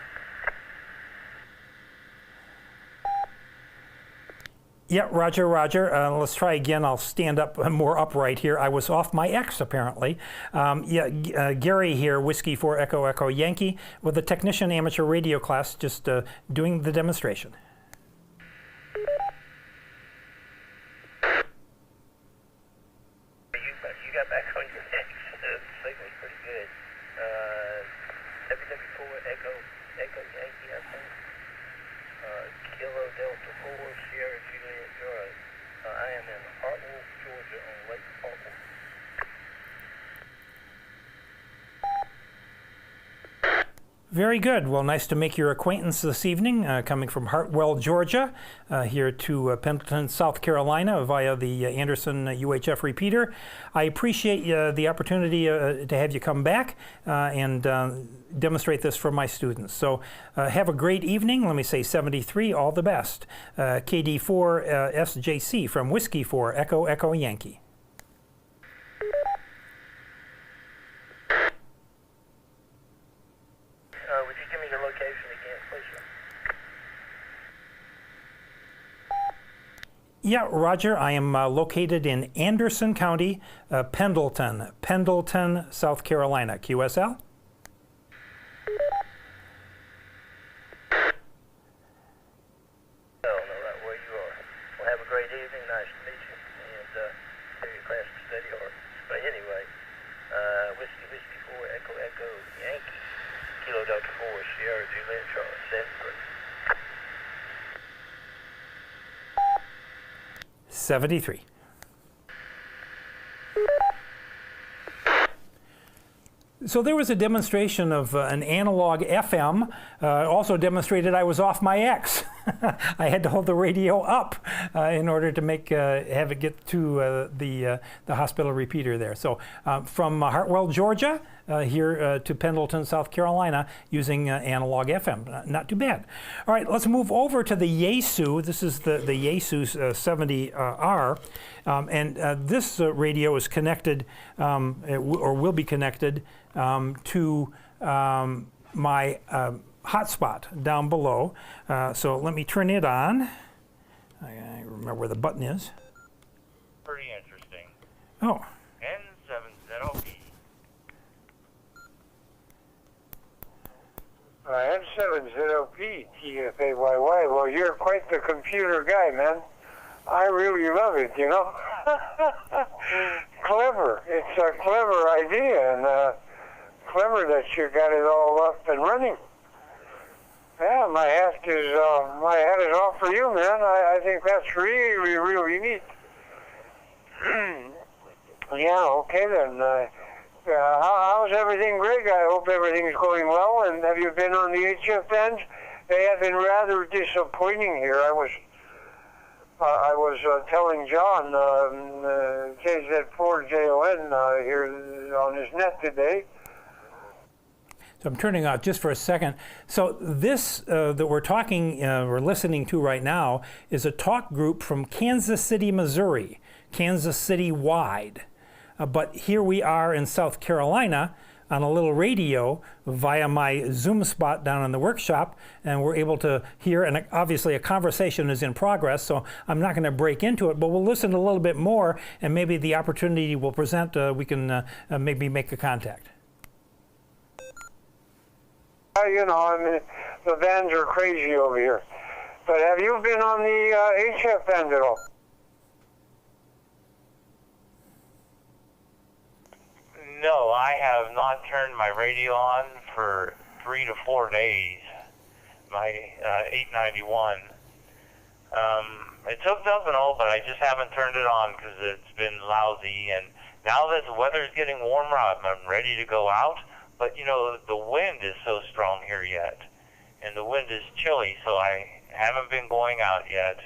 Yeah, Roger, Roger. Let's try again. I'll stand up more upright here. I was off my X, apparently. Gary here, Whiskey 4 Echo Echo Yankee, with the Technician Amateur Radio class, just doing the demonstration. You got back on your X. The signal's pretty good. WW4 Echo Yankee, I think. Kilo Delta 4 Sierra Juliet Drive. I am in Hartwell, Georgia on Lake Hartwell. Very good. Well, nice to make your acquaintance this evening, coming from Hartwell, Georgia, here to Pendleton, South Carolina, via the Anderson UHF repeater. I appreciate the opportunity to have you come back and demonstrate this for my students. So have a great evening. Let me say 73, all the best. KD4 SJC from Whiskey 4 Echo Echo Yankee. Would you give me the location again, please, sir? Yeah, Roger, I am located in Anderson County, Pendleton, South Carolina. QSL? No, right where you are. Well, have a great evening. Nice to meet you. And do your class to study hard. But anyway, Whiskey 4 Echo Echo Yankee. Kilo Delta 4 Sierra Juliet Charlie 73. So there was a demonstration of an analog FM. Also demonstrated I was off my X. I had to hold the radio up in order to have it get to the hospital repeater there. So from Hartwell, Georgia, here to Pendleton, South Carolina, using analog FM. Not too bad. All right, let's move over to the Yaesu. This is the Yaesu 70R. And this radio is connected, or will be connected, to my hotspot down below. So let me turn it on. I remember where the button is. Pretty interesting. Oh. N70P. N70P, TFAYY. Well, you're quite the computer guy, man. I really love it, you know. Clever. It's a clever idea, and clever that you got it all up and running. Yeah, my hat is off for you, man. I think that's really, really neat. Yeah, okay then. How's everything, Greg? I hope everything's going well. And have you been on the HF end? They have been rather disappointing here. I was telling John, KZ4JON here on his net today. So I'm turning off just for a second. So this that we're listening to right now is a talk group from Kansas City, Missouri, Kansas City wide. But here we are in South Carolina on a little radio via my Zoom spot down in the workshop, and we're able to hear, and obviously a conversation is in progress, so I'm not going to break into it, but we'll listen a little bit more, and maybe the opportunity will present, we can maybe make a contact. You know, I mean, the bands are crazy over here. But have you been on the HF band at all? No, I have not turned my radio on for 3 to 4 days. My 891. It's hooked up and all, but I just haven't turned it on because it's been lousy. And now that the weather is getting warmer, I'm ready to go out. But, you know, the wind is so strong here yet. And the wind is chilly, so I haven't been going out yet.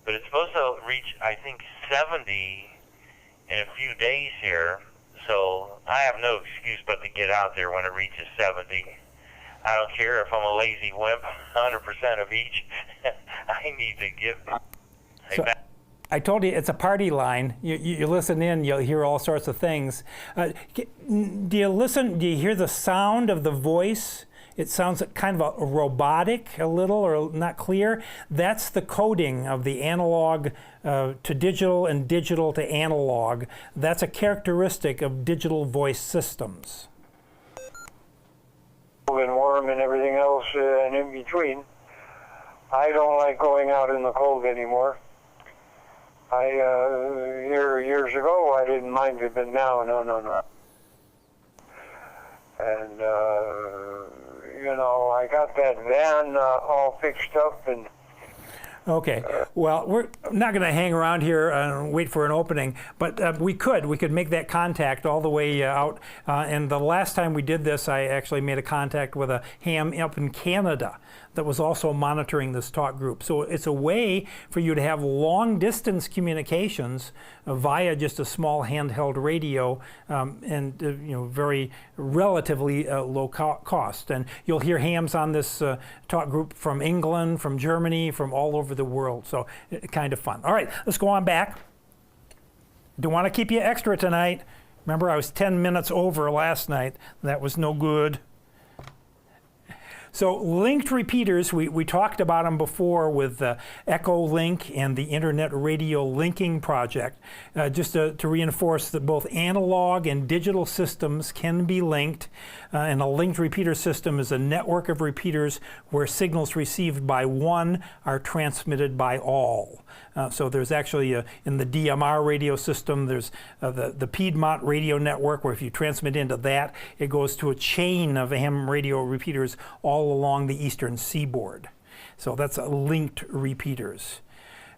But it's supposed to reach, I think, 70 in a few days here. So I have no excuse but to get out there when it reaches 70. I don't care if I'm a lazy wimp, 100% of each. I need to give. So I told you it's a party line. You listen in, you'll hear all sorts of things. Do you listen? Do you hear the sound of the voice it sounds kind of a robotic a little or not clear. That's the coding of the analog to digital and digital to analog. That's a characteristic of digital voice systems. And warm and everything else and in between. I don't like going out in the cold anymore. Years ago, I didn't mind it, but now, no. And, I got that van all fixed up and Okay, well, we're not going to hang around here and wait for an opening, but we could make that contact all the way out. And the last time we did this, I actually made a contact with a ham up in Canada that was also monitoring this talk group. So it's a way for you to have long distance communications via just a small handheld radio and very relatively low cost. And you'll hear hams on this talk group from England, from Germany, from all over the world. So kind of fun. All right, let's go on back. Don't want to keep you extra tonight. Remember, I was 10 minutes over last night. That was no good. So linked repeaters, we talked about them before with Echo Link and the Internet Radio Linking Project, just to reinforce that both analog and digital systems can be linked. And a linked repeater system is a network of repeaters where signals received by one are transmitted by all. So there's actually, in the DMR radio system, there's the Piedmont radio network, where if you transmit into that, it goes to a chain of ham radio repeaters all along the eastern seaboard. So that's linked repeaters.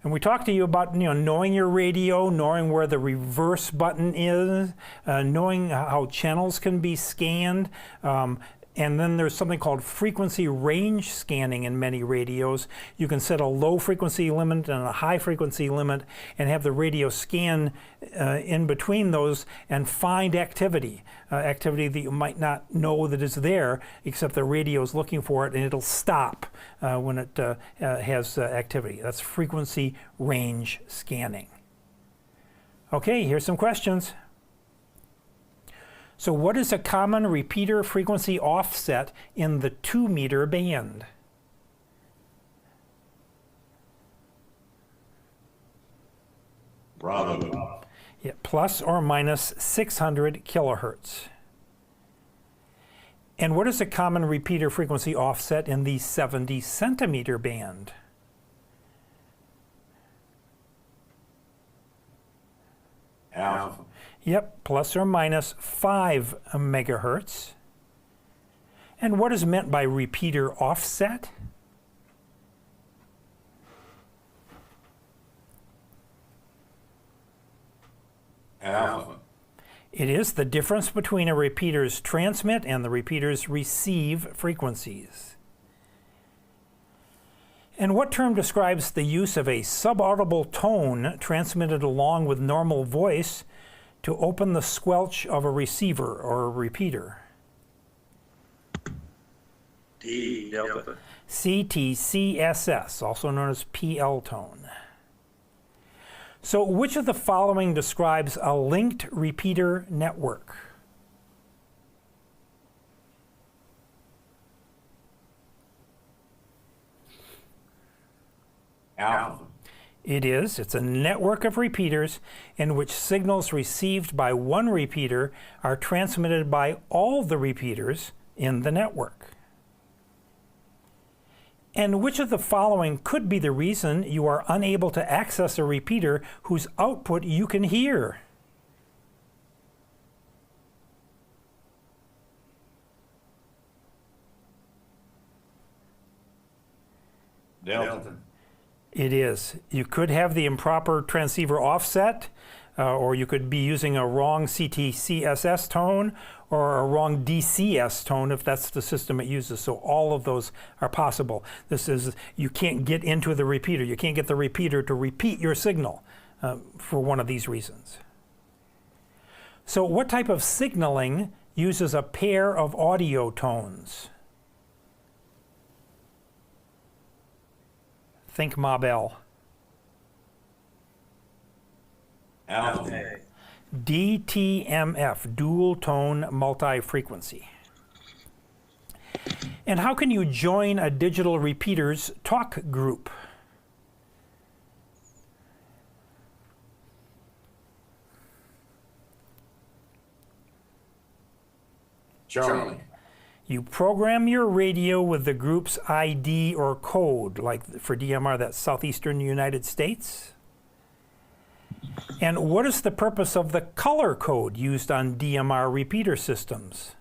And we talked to you about knowing your radio, knowing where the reverse button is, knowing how channels can be scanned. And then there's something called frequency range scanning in many radios. You can set a low frequency limit and a high frequency limit and have the radio scan in between those and find activity. Activity that you might not know that is there, except the radio is looking for it, and it'll stop when it has activity. That's frequency range scanning. Okay, here's some questions. So what is a common repeater frequency offset in the 2-meter band? Bravo. Yeah, plus or minus 600 kilohertz. And what is a common repeater frequency offset in the 70 centimeter band? Alpha. Yep, plus or minus 5 megahertz. And what is meant by repeater offset? Alpha. It is the difference between a repeater's transmit and the repeater's receive frequencies. And what term describes the use of a subaudible tone transmitted along with normal voice to open the squelch of a receiver or a repeater? D delta. CTCSS, also known as PL tone. So which of the following describes a linked repeater network? Alpha. It is. It's a network of repeaters in which signals received by one repeater are transmitted by all the repeaters in the network. And which of the following could be the reason you are unable to access a repeater whose output you can hear? Delta. It is. You could have the improper transceiver offset, or you could be using a wrong CTCSS tone or a wrong DCS tone if that's the system it uses. So all of those are possible. This is, you can't get into the repeater. You can't get the repeater to repeat your signal for one of these reasons. So what type of signaling uses a pair of audio tones? Think Ma Bell. Alpha. DTMF, dual tone multi-frequency. And how can you join a digital repeaters talk group? Charlie. You program your radio with the group's ID or code, like for DMR, that's Southeastern United States. And what is the purpose of the color code used on DMR repeater systems?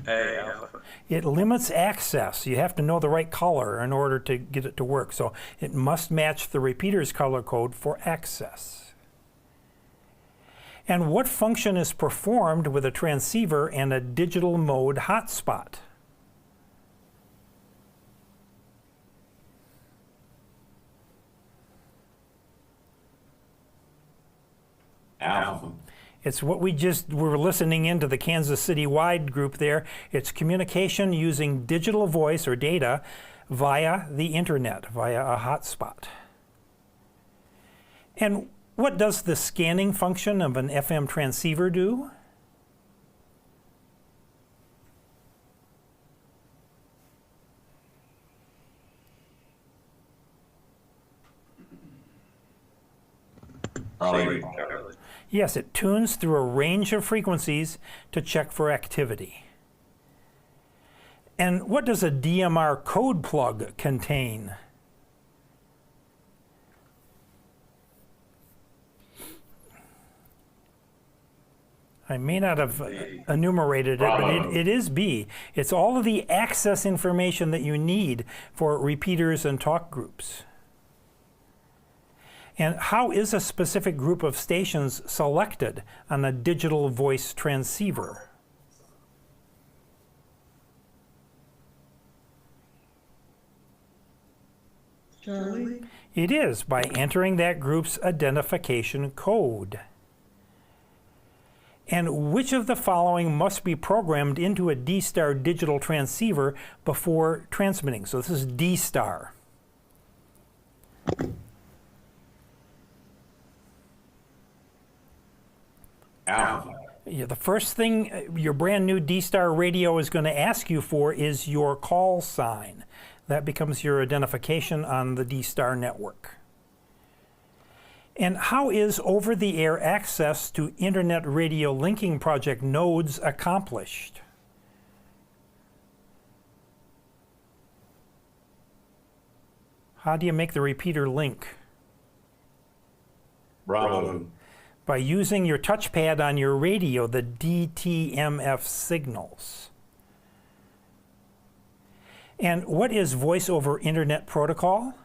A alpha. It limits access. You have to know the right color in order to get it to work. So it must match the repeater's color code for access. And what function is performed with a transceiver and a digital mode hotspot? Alpha. It's what we just were listening into the Kansas City wide group there. It's communication using digital voice or data via the internet, via a hotspot. And what does the scanning function of an FM transceiver do? Charlie. Charlie. Yes, it tunes through a range of frequencies to check for activity. And what does a DMR code plug contain? I may not have enumerated it, but it is B. It's all of the access information that you need for repeaters and talk groups. And how is a specific group of stations selected on a digital voice transceiver? Charlie, It is by entering that group's identification code. And which of the following must be programmed into a D-Star digital transceiver before transmitting? So this is D-Star. Alpha. Yeah, the first thing your brand new D-Star radio is going to ask you for is your call sign. That becomes your identification on the D-Star network. And how is over-the-air access to Internet Radio Linking Project nodes accomplished? How do you make the repeater link? Bravo. By using your touchpad on your radio, the DTMF signals. And what is Voice over Internet Protocol?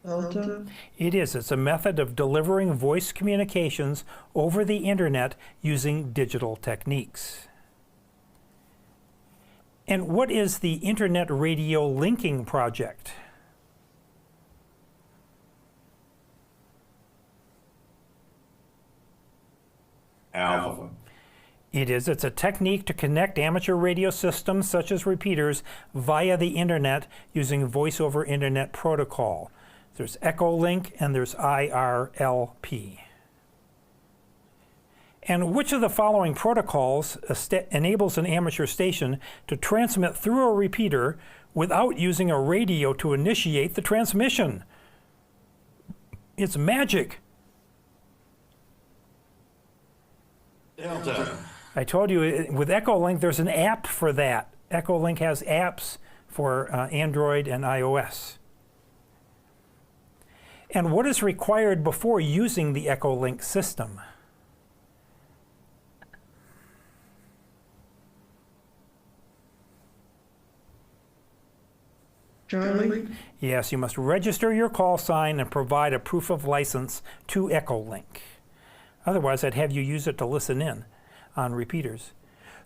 Delta, It is. It's a method of delivering voice communications over the internet using digital techniques. And what is the Internet Radio Linking Project? Alpha. It is. It's a technique to connect amateur radio systems such as repeaters via the internet using voice over internet protocol. There's Echolink and there's IRLP. And which of the following protocols enables an amateur station to transmit through a repeater without using a radio to initiate the transmission? It's magic. Delta. I told you with Echolink there's an app for that. Echolink has apps for Android and iOS. And what is required before using the Echolink system? Charlie, Yes, you must register your call sign and provide a proof of license to Echolink. Otherwise, I'd have you use it to listen in on repeaters.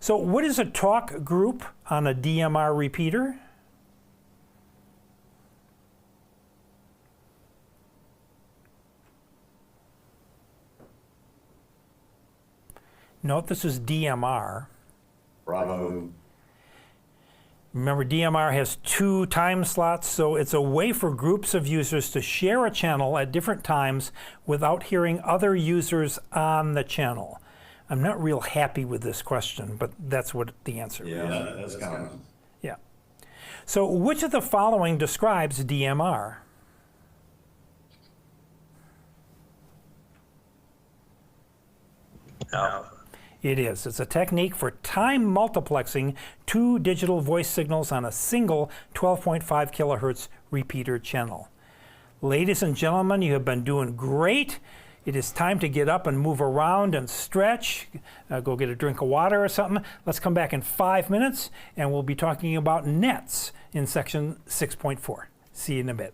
So what is a talk group on a DMR repeater? Note this is DMR. Bravo. Remember, DMR has 2 time slots, so it's a way for groups of users to share a channel at different times without hearing other users on the channel. I'm not real happy with this question, but that's what the answer is. Yeah, that's kind of. Yeah. So which of the following describes DMR? Alpha. It is. It's a technique for time multiplexing 2 digital voice signals on a single 12.5 kilohertz repeater channel. Ladies and gentlemen, you have been doing great. It is time to get up and move around and stretch. Go get a drink of water or something. Let's come back in 5 minutes, and we'll be talking about nets in section 6.4. See you in a bit.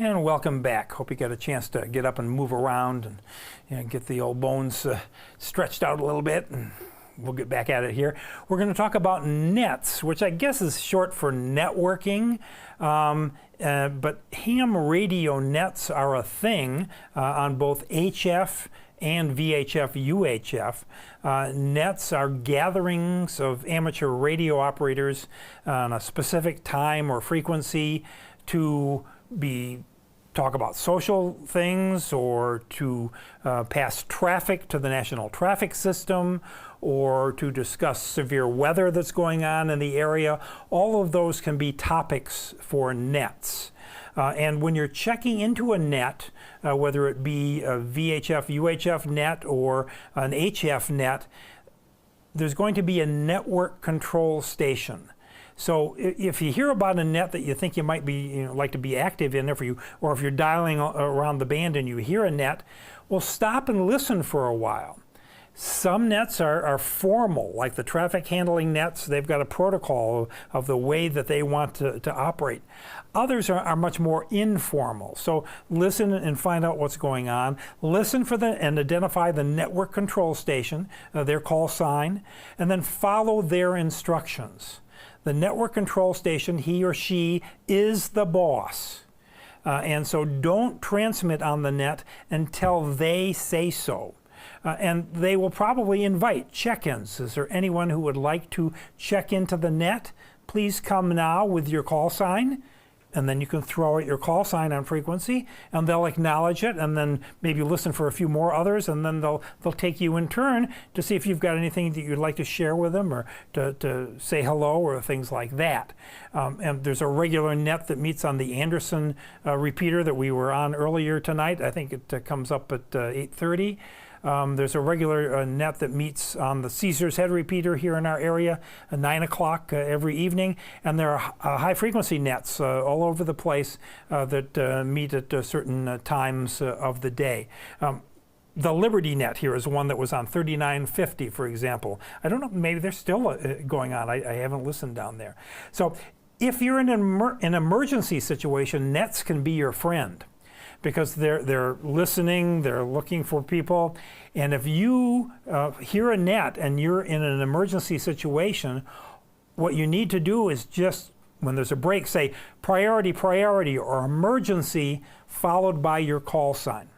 And welcome back. Hope you got a chance to get up and move around and get the old bones stretched out a little bit. And we'll get back at it here. We're going to talk about nets, which I guess is short for networking. But ham radio nets are a thing on both HF and VHF UHF. Nets are gatherings of amateur radio operators on a specific time or frequency to talk about social things, or to pass traffic to the national traffic system, or to discuss severe weather that's going on in the area. All of those can be topics for nets. And when you're checking into a net, whether it be a VHF UHF net or an HF net, there's going to be a network control station. So if you hear about a net that you think you might be like to be active in, or if you're dialing around the band and you hear a net, well, stop and listen for a while. Some nets are formal, like the traffic handling nets. They've got a protocol of the way that they want to operate. Others are much more informal. So listen and find out what's going on. Listen for and identify the network control station, their call sign, and then follow their instructions. The network control station, he or she, is the boss. And so don't transmit on the net until they say so. And they will probably invite check-ins. Is there anyone who would like to check into the net? Please come now with your call sign. And then you can throw out your call sign on frequency, and they'll acknowledge it, and then maybe listen for a few more others, and then they'll take you in turn to see if you've got anything that you'd like to share with them, or to say hello, or things like that. And there's a regular net that meets on the Anderson repeater that we were on earlier tonight. I think it comes up at 8:30. There's a regular net that meets on the Caesar's Head repeater here in our area at 9 o'clock every evening. And there are high-frequency nets all over the place that meet at certain times of the day. The Liberty Net here is one that was on 3950, for example. I don't know, maybe they're still going on. I haven't listened down there. So if you're in an emergency situation, nets can be your friend, because they're listening, they're looking for people. And if you hear a net and you're in an emergency situation, what you need to do is just, when there's a break, say priority, priority, or emergency, followed by your call sign.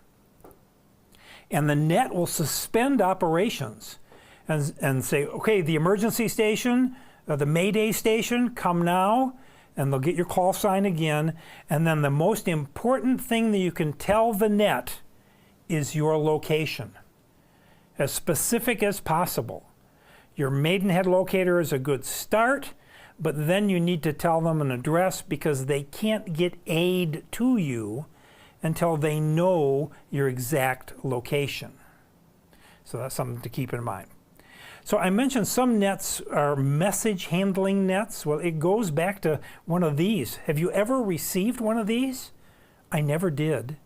And the net will suspend operations and say, okay, the emergency station, the Mayday station, come now. And they'll get your call sign again. And then the most important thing that you can tell the net is your location, as specific as possible. Your Maidenhead locator is a good start, but then you need to tell them an address, because they can't get aid to you until they know your exact location. So that's something to keep in mind. So I mentioned some nets are message handling nets. Well, it goes back to one of these. Have you ever received one of these? I never did.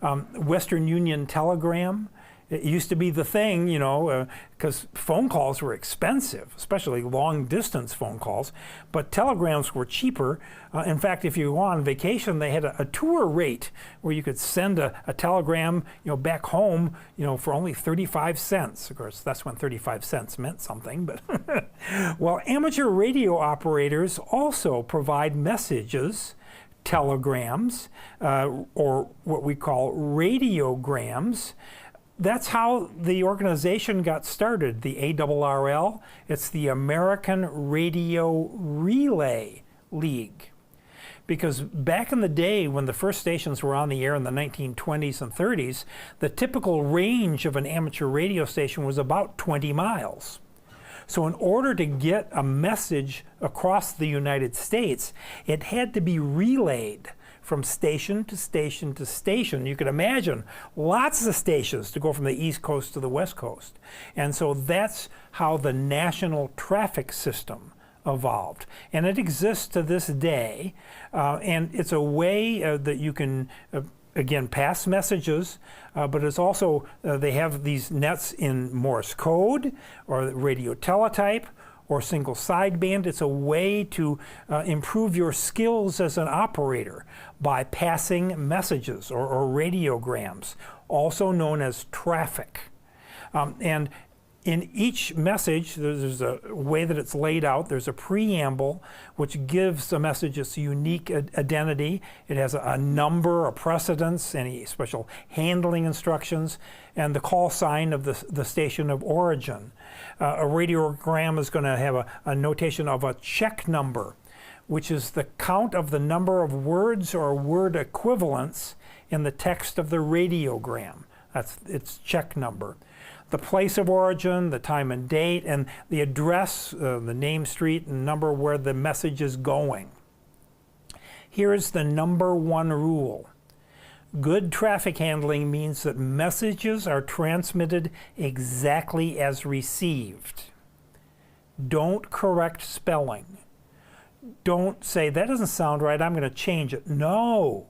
Western Union telegram. It used to be the thing, because phone calls were expensive, especially long-distance phone calls. But telegrams were cheaper. In fact, if you go on vacation, they had a tour rate where you could send a telegram, back home, for only 35 cents. Of course, that's when 35 cents meant something. But well, amateur radio operators also provide messages, telegrams, or what we call radiograms. That's how the organization got started, the ARRL. It's the American Radio Relay League. Because back in the day, when the first stations were on the air in the 1920s and 30s, the typical range of an amateur radio station was about 20 miles. So in order to get a message across the United States, it had to be relayed from station to station to station. You could imagine lots of stations to go from the East Coast to the West Coast. And so that's how the national traffic system evolved. And it exists to this day. And it's a way that you can, again, pass messages, but it's also, they have these nets in Morse code or radio teletype or single sideband. It's a way to improve your skills as an operator by passing messages or radiograms, also known as traffic. And in each message, there's a way that it's laid out. There's a preamble, which gives a message its unique identity. It has a number, a precedence, any special handling instructions, and the call sign of the station of origin. A radiogram is going to have a notation of a check number, which is the count of the number of words or word equivalents in the text of the radiogram. That's its check number. The place of origin, the time and date, and the address, the name, street, and number where the message is going. Here is the number one rule. Good traffic handling means that messages are transmitted exactly as received. Don't correct spelling. Don't say, that doesn't sound right, I'm going to change it. No.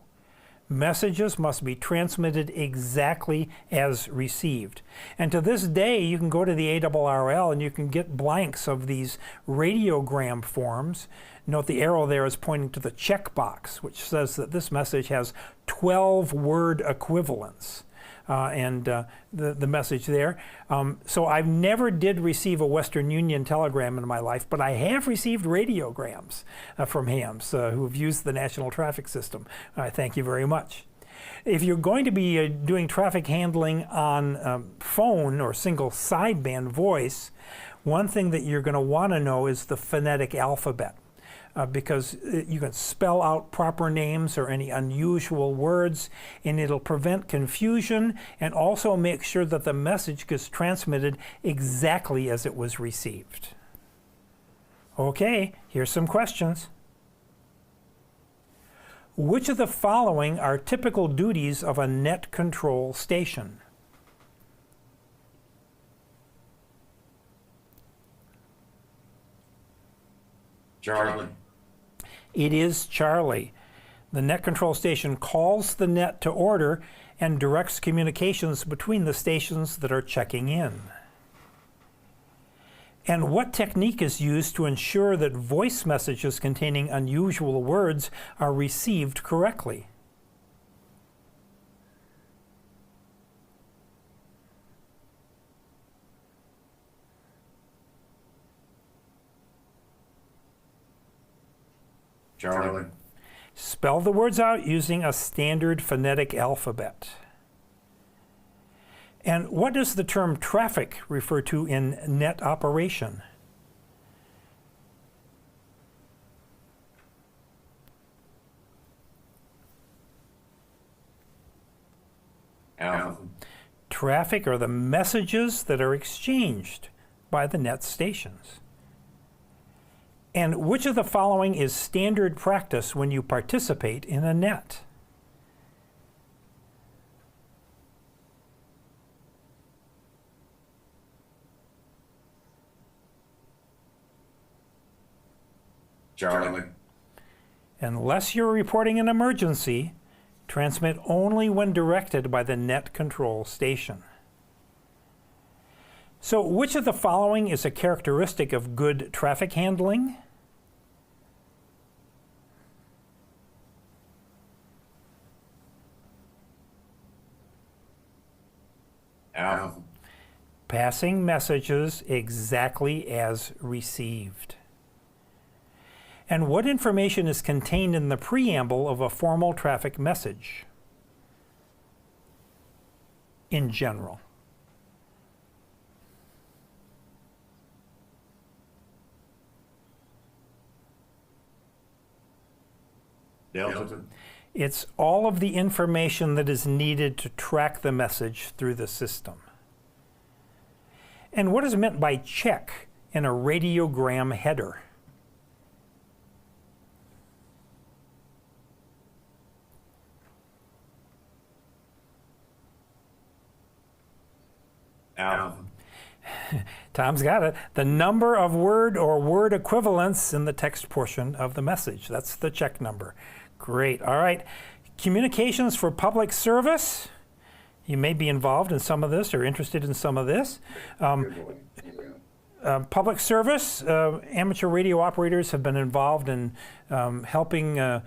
Messages must be transmitted exactly as received. And to this day, you can go to the ARRL and you can get blanks of these radiogram forms. Note the arrow there is pointing to the checkbox, which says that this message has 12 word equivalents. The message there. So I never did receive a Western Union telegram in my life, but I have received radiograms from hams who have used the National Traffic System. Thank you very much. If you're going to be doing traffic handling on phone or single sideband voice, one thing that you're going to want to know is the phonetic alphabet. Because you can spell out proper names or any unusual words, and it'll prevent confusion and also make sure that the message gets transmitted exactly as it was received. Okay, here's some questions. Which of the following are typical duties of a net control station? Charlie. It is Charlie. The net control station calls the net to order and directs communications between the stations that are checking in. And what technique is used to ensure that voice messages containing unusual words are received correctly? Charlie. Spell the words out using a standard phonetic alphabet. And what does the term traffic refer to in net operation? Alpha. Traffic are the messages that are exchanged by the net stations. And which of the following is standard practice when you participate in a net? Charlie. Unless you're reporting an emergency, transmit only when directed by the net control station. So which of the following is a characteristic of good traffic handling? Alpha. Passing messages exactly as received. And what information is contained in the preamble of a formal traffic message? In general. Delta. It's all of the information that is needed to track the message through the system. And what is meant by check in a radiogram header? Alpha. Tom's got it. The number of word or word equivalents in the text portion of the message. That's the check number. Great. All right. Communications for public service. You may be involved in some of this or interested in some of this. Public service, amateur radio operators have been involved in helping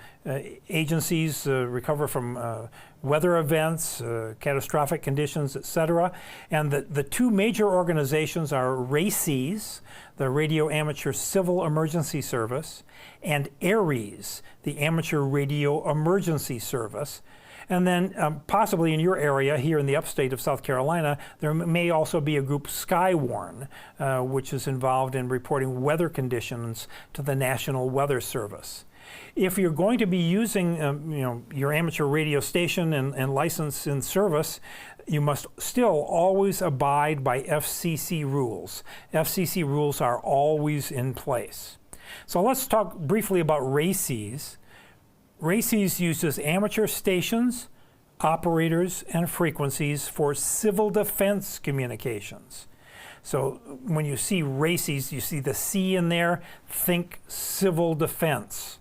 agencies recover from weather events, catastrophic conditions, etc. And the two major organizations are RACES, the Radio Amateur Civil Emergency Service, and ARES, the Amateur Radio Emergency Service. And then possibly in your area, here in the upstate of South Carolina, there may also be a group, Skywarn, which is involved in reporting weather conditions to the National Weather Service. If you're going to be using your amateur radio station and license in service, you must still always abide by FCC rules. FCC rules are always in place. So let's talk briefly about RACES. RACES uses amateur stations, operators, and frequencies for civil defense communications. So when you see RACES, you see the C in there, think civil defense.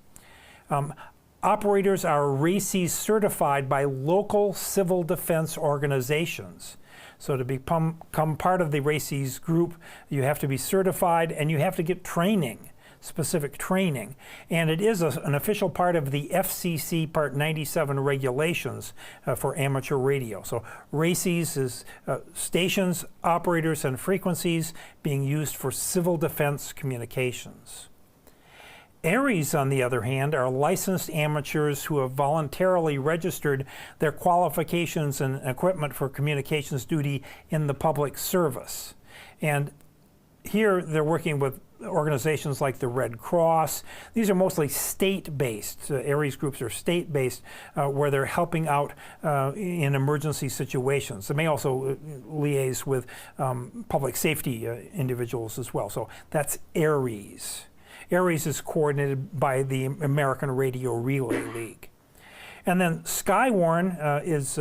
Operators are RACES certified by local civil defense organizations. So to become part of the RACES group, you have to be certified and you have to get training. Specific training, and it is an official part of the FCC Part 97 regulations for amateur radio. So RACES is stations, operators, and frequencies being used for civil defense communications. ARES, on the other hand, are licensed amateurs who have voluntarily registered their qualifications and equipment for communications duty in the public service. And here they're working with organizations like the Red Cross. These are mostly state-based. ARES groups are state-based where they're helping out in emergency situations. They may also liaise with public safety individuals as well. So that's ARES. ARES is coordinated by the American Radio Relay League. And then Skywarn is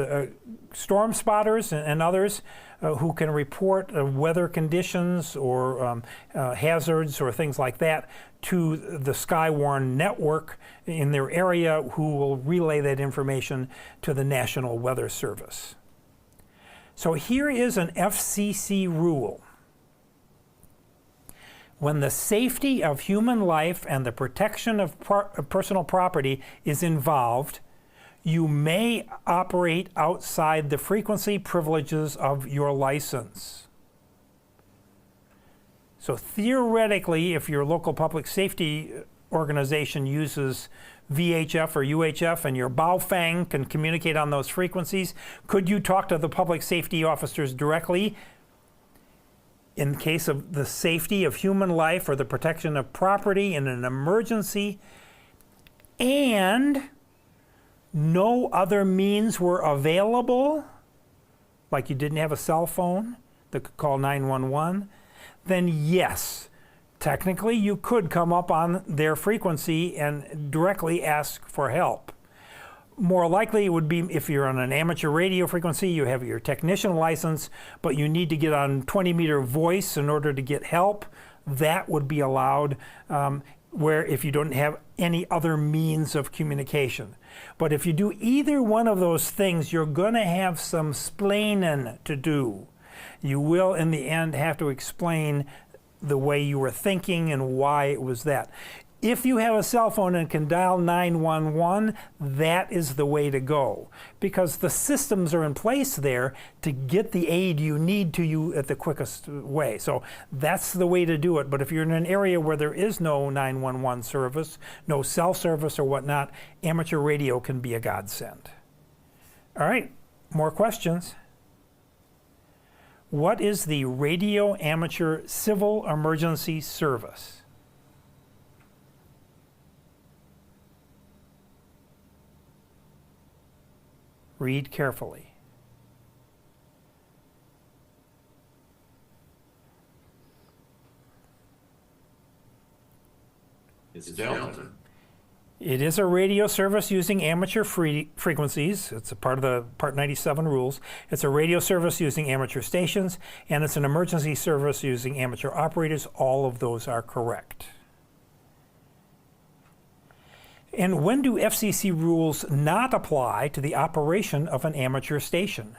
storm spotters and others who can report weather conditions or hazards or things like that to the Skywarn network in their area, who will relay that information to the National Weather Service. So here is an FCC rule. When the safety of human life and the protection of personal property is involved, you may operate outside the frequency privileges of your license. So theoretically, if your local public safety organization uses VHF or UHF and your Baofeng can communicate on those frequencies, could you talk to the public safety officers directly in case of the safety of human life or the protection of property in an emergency, and no other means were available, like you didn't have a cell phone that could call 911, then yes, technically you could come up on their frequency and directly ask for help. More likely it would be if you're on an amateur radio frequency, you have your technician license, but you need to get on 20-meter voice in order to get help. That would be allowed where if you don't have any other means of communication. But if you do either one of those things, you're going to have some splaining to do. You will, in the end, have to explain the way you were thinking and why it was that. If you have a cell phone and can dial 911, that is the way to go, because the systems are in place there to get the aid you need to you at the quickest way. So that's the way to do it. But if you're in an area where there is no 911 service, no cell service or whatnot, amateur radio can be a godsend. All right, more questions? What is the Radio Amateur Civil Emergency Service? Read carefully. It's Delta. It is a radio service using amateur frequencies. It's a part of the Part 97 rules. It's a radio service using amateur stations, and it's an emergency service using amateur operators. All of those are correct. And when do FCC rules not apply to the operation of an amateur station?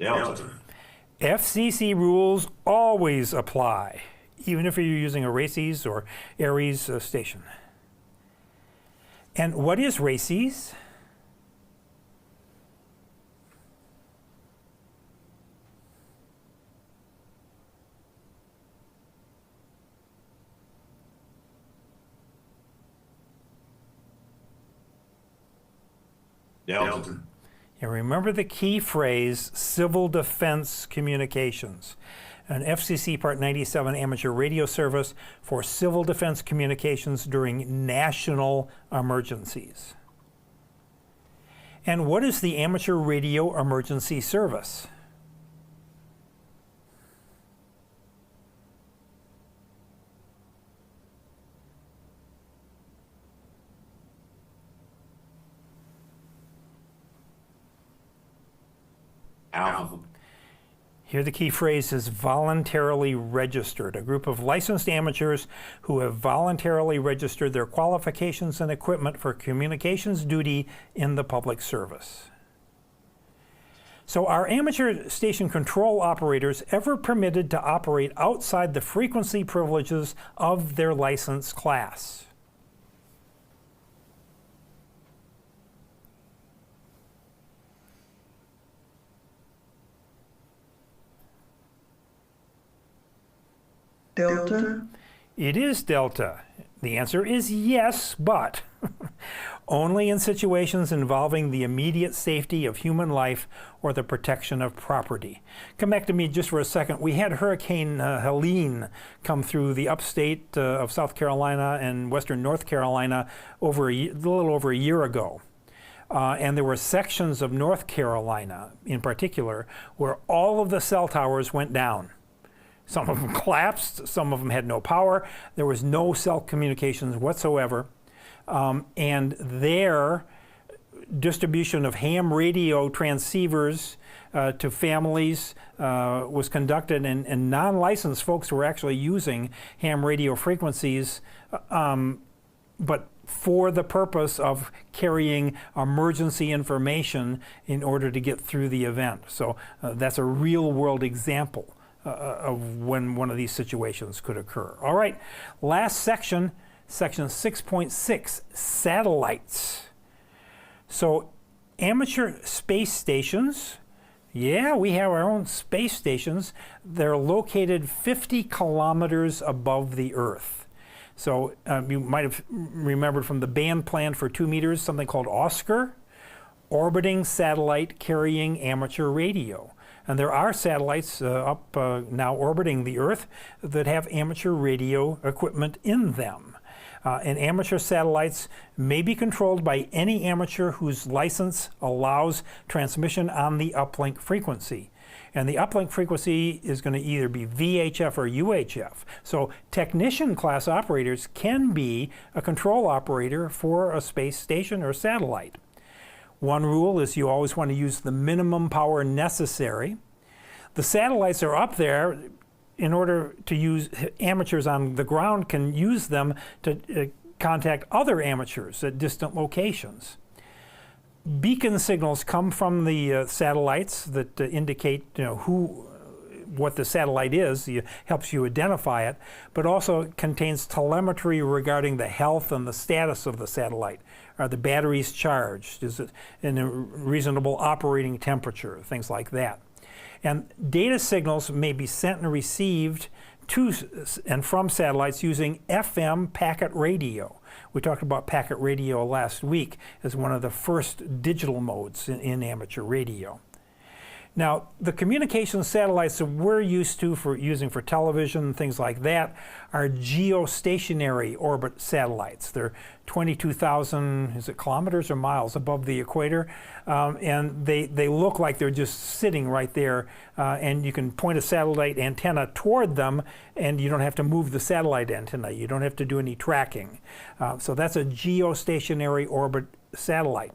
Delta. FCC rules always apply, even if you're using a RACES or ARES station. And what is RACES? Delta. And remember the key phrase, civil defense communications. An FCC Part 97 amateur radio service for civil defense communications during national emergencies. And what is the amateur radio emergency service? Alpha. Here the key phrase is voluntarily registered, a group of licensed amateurs who have voluntarily registered their qualifications and equipment for communications duty in the public service. So are amateur station control operators ever permitted to operate outside the frequency privileges of their license class? Delta, It is Delta. The answer is yes, but only in situations involving the immediate safety of human life or the protection of property. Come back to me just for a second. We had Hurricane Helene come through the upstate of South Carolina and western North Carolina a little over a year ago. And there were sections of North Carolina in particular where all of the cell towers went down. Some of them collapsed, some of them had no power. There was no cell communications whatsoever. And their distribution of ham radio transceivers to families was conducted, and non-licensed folks were actually using ham radio frequencies, but for the purpose of carrying emergency information in order to get through the event. So that's a real-world example of when one of these situations could occur. All right, last section, section 6.6, satellites. So amateur space stations, yeah, we have our own space stations. They're located 50 kilometers above the Earth. So you might have remembered from the band plan for 2 meters, something called Oscar, orbiting satellite carrying amateur radio. And there are satellites up now orbiting the Earth that have amateur radio equipment in them. And amateur satellites may be controlled by any amateur whose license allows transmission on the uplink frequency. And the uplink frequency is going to either be VHF or UHF. So technician class operators can be a control operator for a space station or satellite. One rule is you always want to use the minimum power necessary. The satellites are up there in order to use, amateurs on the ground can use them to contact other amateurs at distant locations. Beacon signals come from the satellites that indicate what the satellite is. It helps you identify it, but also contains telemetry regarding the health and the status of the satellite. Are the batteries charged? Is it in a reasonable operating temperature? Things like that. And data signals may be sent and received to and from satellites using FM packet radio. We talked about packet radio last week as one of the first digital modes in amateur radio. Now, the communication satellites that we're used to for using for television and things like that are geostationary orbit satellites. They're 22,000, is it kilometers or miles above the equator? And they look like they're just sitting right there, and you can point a satellite antenna toward them, and you don't have to move the satellite antenna. You don't have to do any tracking. So that's a geostationary orbit satellite.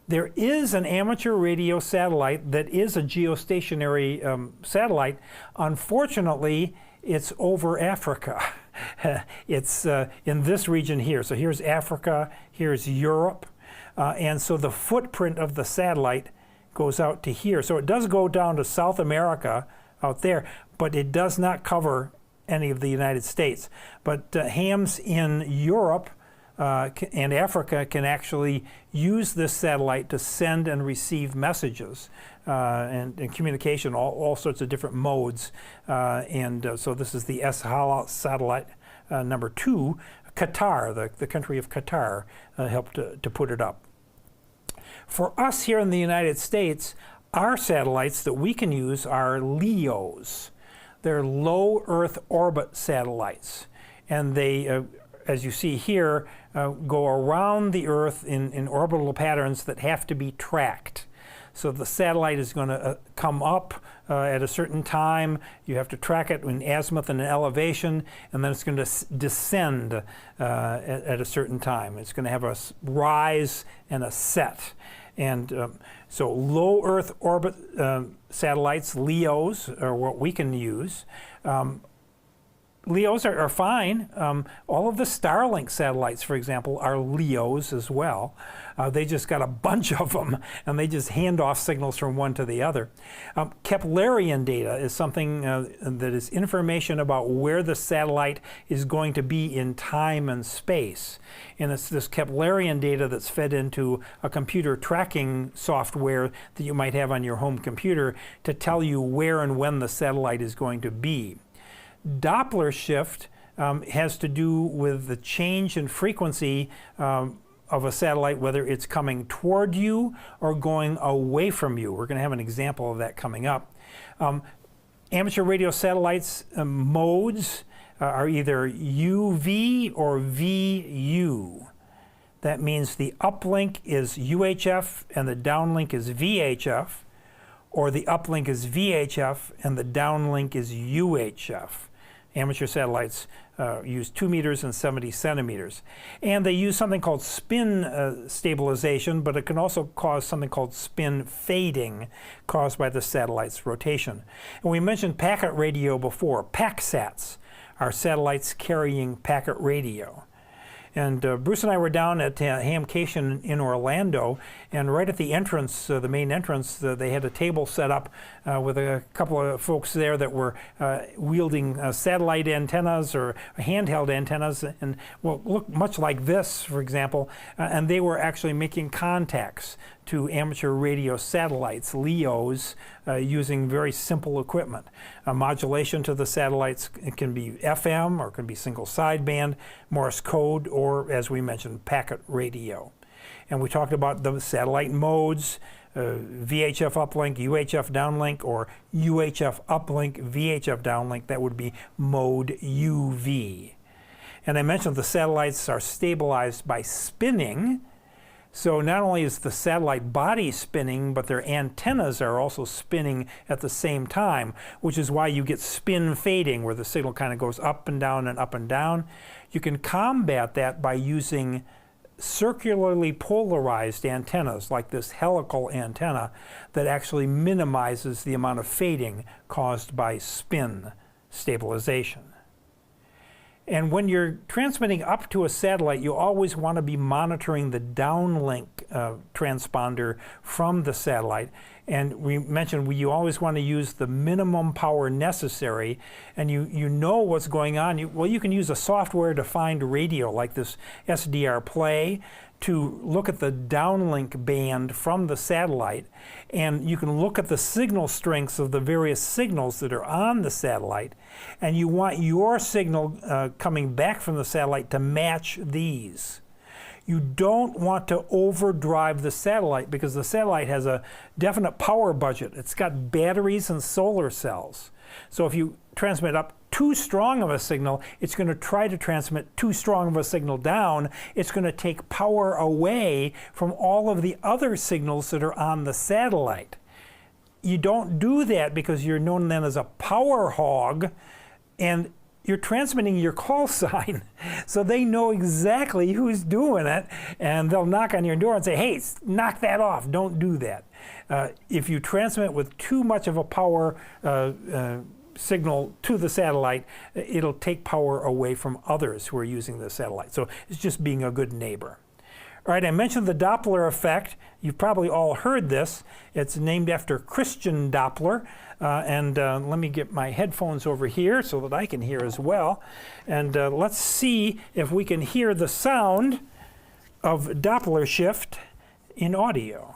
There is an amateur radio satellite that is a geostationary satellite. Unfortunately, it's over Africa. It's in this region here. So here's Africa, here's Europe. And so the footprint of the satellite goes out to here. So it does go down to South America out there, but it does not cover any of the United States. But hams in Europe and Africa can actually use this satellite to send and receive messages and communication, all sorts of different modes. So this is the SHALA satellite number 2. Qatar, the country of Qatar, helped to put it up. For us here in the United States, our satellites that we can use are LEOs. They're low Earth orbit satellites. And they, as you see here, go around the Earth in orbital patterns that have to be tracked. So the satellite is going to come up at a certain time. You have to track it in azimuth and in elevation, and then it's going to descend at a certain time. It's going to have a rise and a set. And so low Earth orbit satellites, LEOs, are what we can use. LEOs are fine. All of the Starlink satellites, for example, are LEOs as well. They just got a bunch of them, and they just hand off signals from one to the other. Keplerian data is something that is information about where the satellite is going to be in time and space. And it's this Keplerian data that's fed into a computer tracking software that you might have on your home computer to tell you where and when the satellite is going to be. Doppler shift has to do with the change in frequency of a satellite, whether it's coming toward you or going away from you. We're going to have an example of that coming up. Amateur radio satellites modes are either UV or VU. That means the uplink is UHF and the downlink is VHF, or the uplink is VHF and the downlink is UHF. Amateur satellites use 2 meters and 70 centimeters. And they use something called spin stabilization, but it can also cause something called spin fading caused by the satellite's rotation. And we mentioned packet radio before. PACSATs are satellites carrying packet radio. And Bruce and I were down at Hamcation in Orlando, and right at the entrance, the main entrance, they had a table set up with a couple of folks there that were wielding satellite antennas or handheld antennas, and well, look much like this, for example, and they were actually making contacts to amateur radio satellites, LEOs, using very simple equipment. Modulation to the satellites can be FM, or it can be single sideband, Morse code, or, as we mentioned, packet radio. And we talked about the satellite modes, VHF uplink, UHF downlink, or UHF uplink, VHF downlink. That would be mode UV. And I mentioned the satellites are stabilized by spinning. So not only is the satellite body spinning, but their antennas are also spinning at the same time, which is why you get spin fading, where the signal kind of goes up and down and up and down. You can combat that by using circularly polarized antennas, like this helical antenna, that actually minimizes the amount of fading caused by spin stabilization. And when you're transmitting up to a satellite, you always want to be monitoring the downlink transponder from the satellite. And we mentioned you always want to use the minimum power necessary, and you know what's going on. You can use a software-defined radio like this SDR Play to look at the downlink band from the satellite, and you can look at the signal strengths of the various signals that are on the satellite, and you want your signal coming back from the satellite to match these. You don't want to overdrive the satellite, because the satellite has a definite power budget. It's got batteries and solar cells. So if you transmit up too strong of a signal, it's going to try to transmit too strong of a signal down. It's going to take power away from all of the other signals that are on the satellite. You don't do that because you're known then as a power hog, and you're transmitting your call sign. So they know exactly who's doing it, and they'll knock on your door and say, hey, knock that off, don't do that. If you transmit with too much of a power signal to the satellite, it'll take power away from others who are using the satellite. So it's just being a good neighbor. All right, I mentioned the Doppler effect. You've probably all heard this. It's named after Christian Doppler. Let me get my headphones over here so that I can hear as well. And let's see if we can hear the sound of Doppler shift in audio.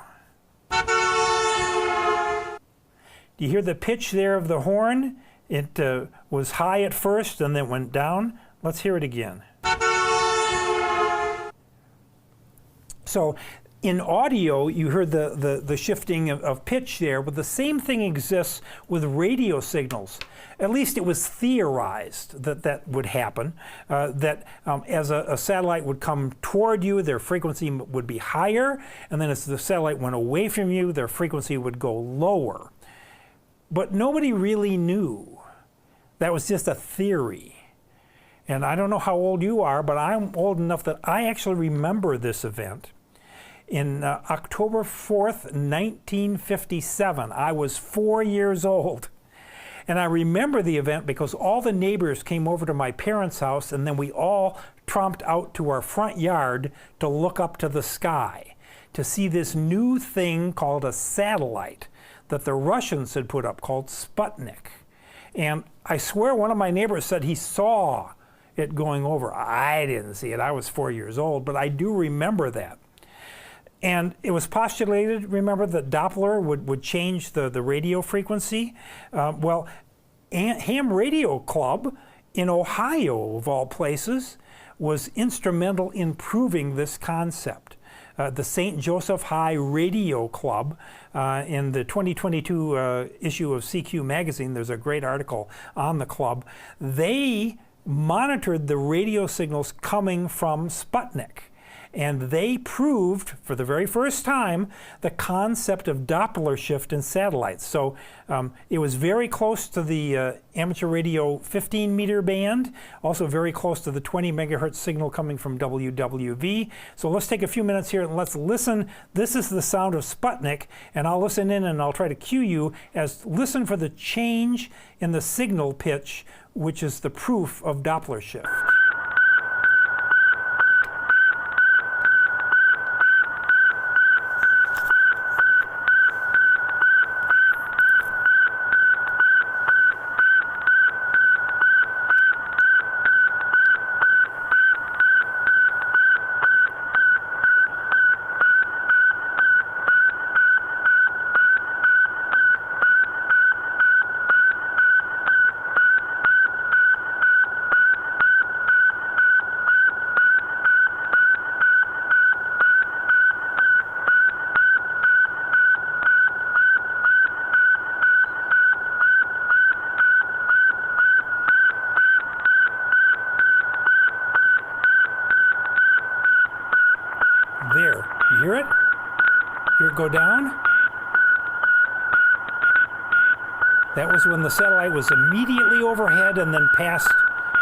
Do you hear the pitch there of the horn? It was high at first and then went down. Let's hear it again. So in audio, you heard the shifting of pitch there, but the same thing exists with radio signals. At least it was theorized that that would happen, as a satellite would come toward you, their frequency would be higher, and then as the satellite went away from you, their frequency would go lower. But nobody really knew. That was just a theory. And I don't know how old you are, but I'm old enough that I actually remember this event. In October 4th, 1957, I was 4 years old. And I remember the event because all the neighbors came over to my parents' house, and then we all tromped out to our front yard to look up to the sky to see this new thing called a satellite that the Russians had put up called Sputnik. And I swear one of my neighbors said he saw it going over. I didn't see it. I was 4 years old, but I do remember that. And it was postulated, remember, that Doppler would change the radio frequency. Ham Radio Club in Ohio, of all places, was instrumental in proving this concept. The St. Joseph High Radio Club, in the 2022 issue of CQ magazine, there's a great article on the club. They monitored the radio signals coming from Sputnik. And they proved, for the very first time, the concept of Doppler shift in satellites. So it was very close to the amateur radio 15-meter band, also very close to the 20 megahertz signal coming from WWV. So let's take a few minutes here and let's listen. This is the sound of Sputnik, and I'll listen in and I'll try to cue you as listen for the change in the signal pitch, which is the proof of Doppler shift. There, you hear it? Hear it go down? That was when the satellite was immediately overhead and then passed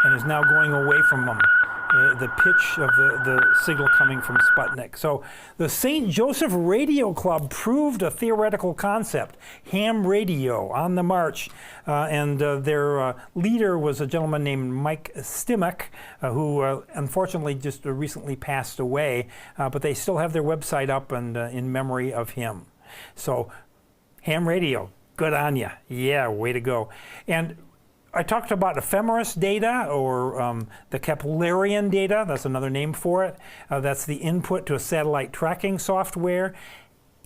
and is now going away from them. The pitch of the signal coming from Sputnik. So the St. Joseph Radio Club proved a theoretical concept, ham radio, on the march. Their leader was a gentleman named Mike Stimac, who unfortunately just recently passed away, but they still have their website up and in memory of him. So ham radio, good on ya. Yeah, way to go. And I talked about ephemeris data, or the Keplerian data. That's another name for it. That's the input to a satellite tracking software.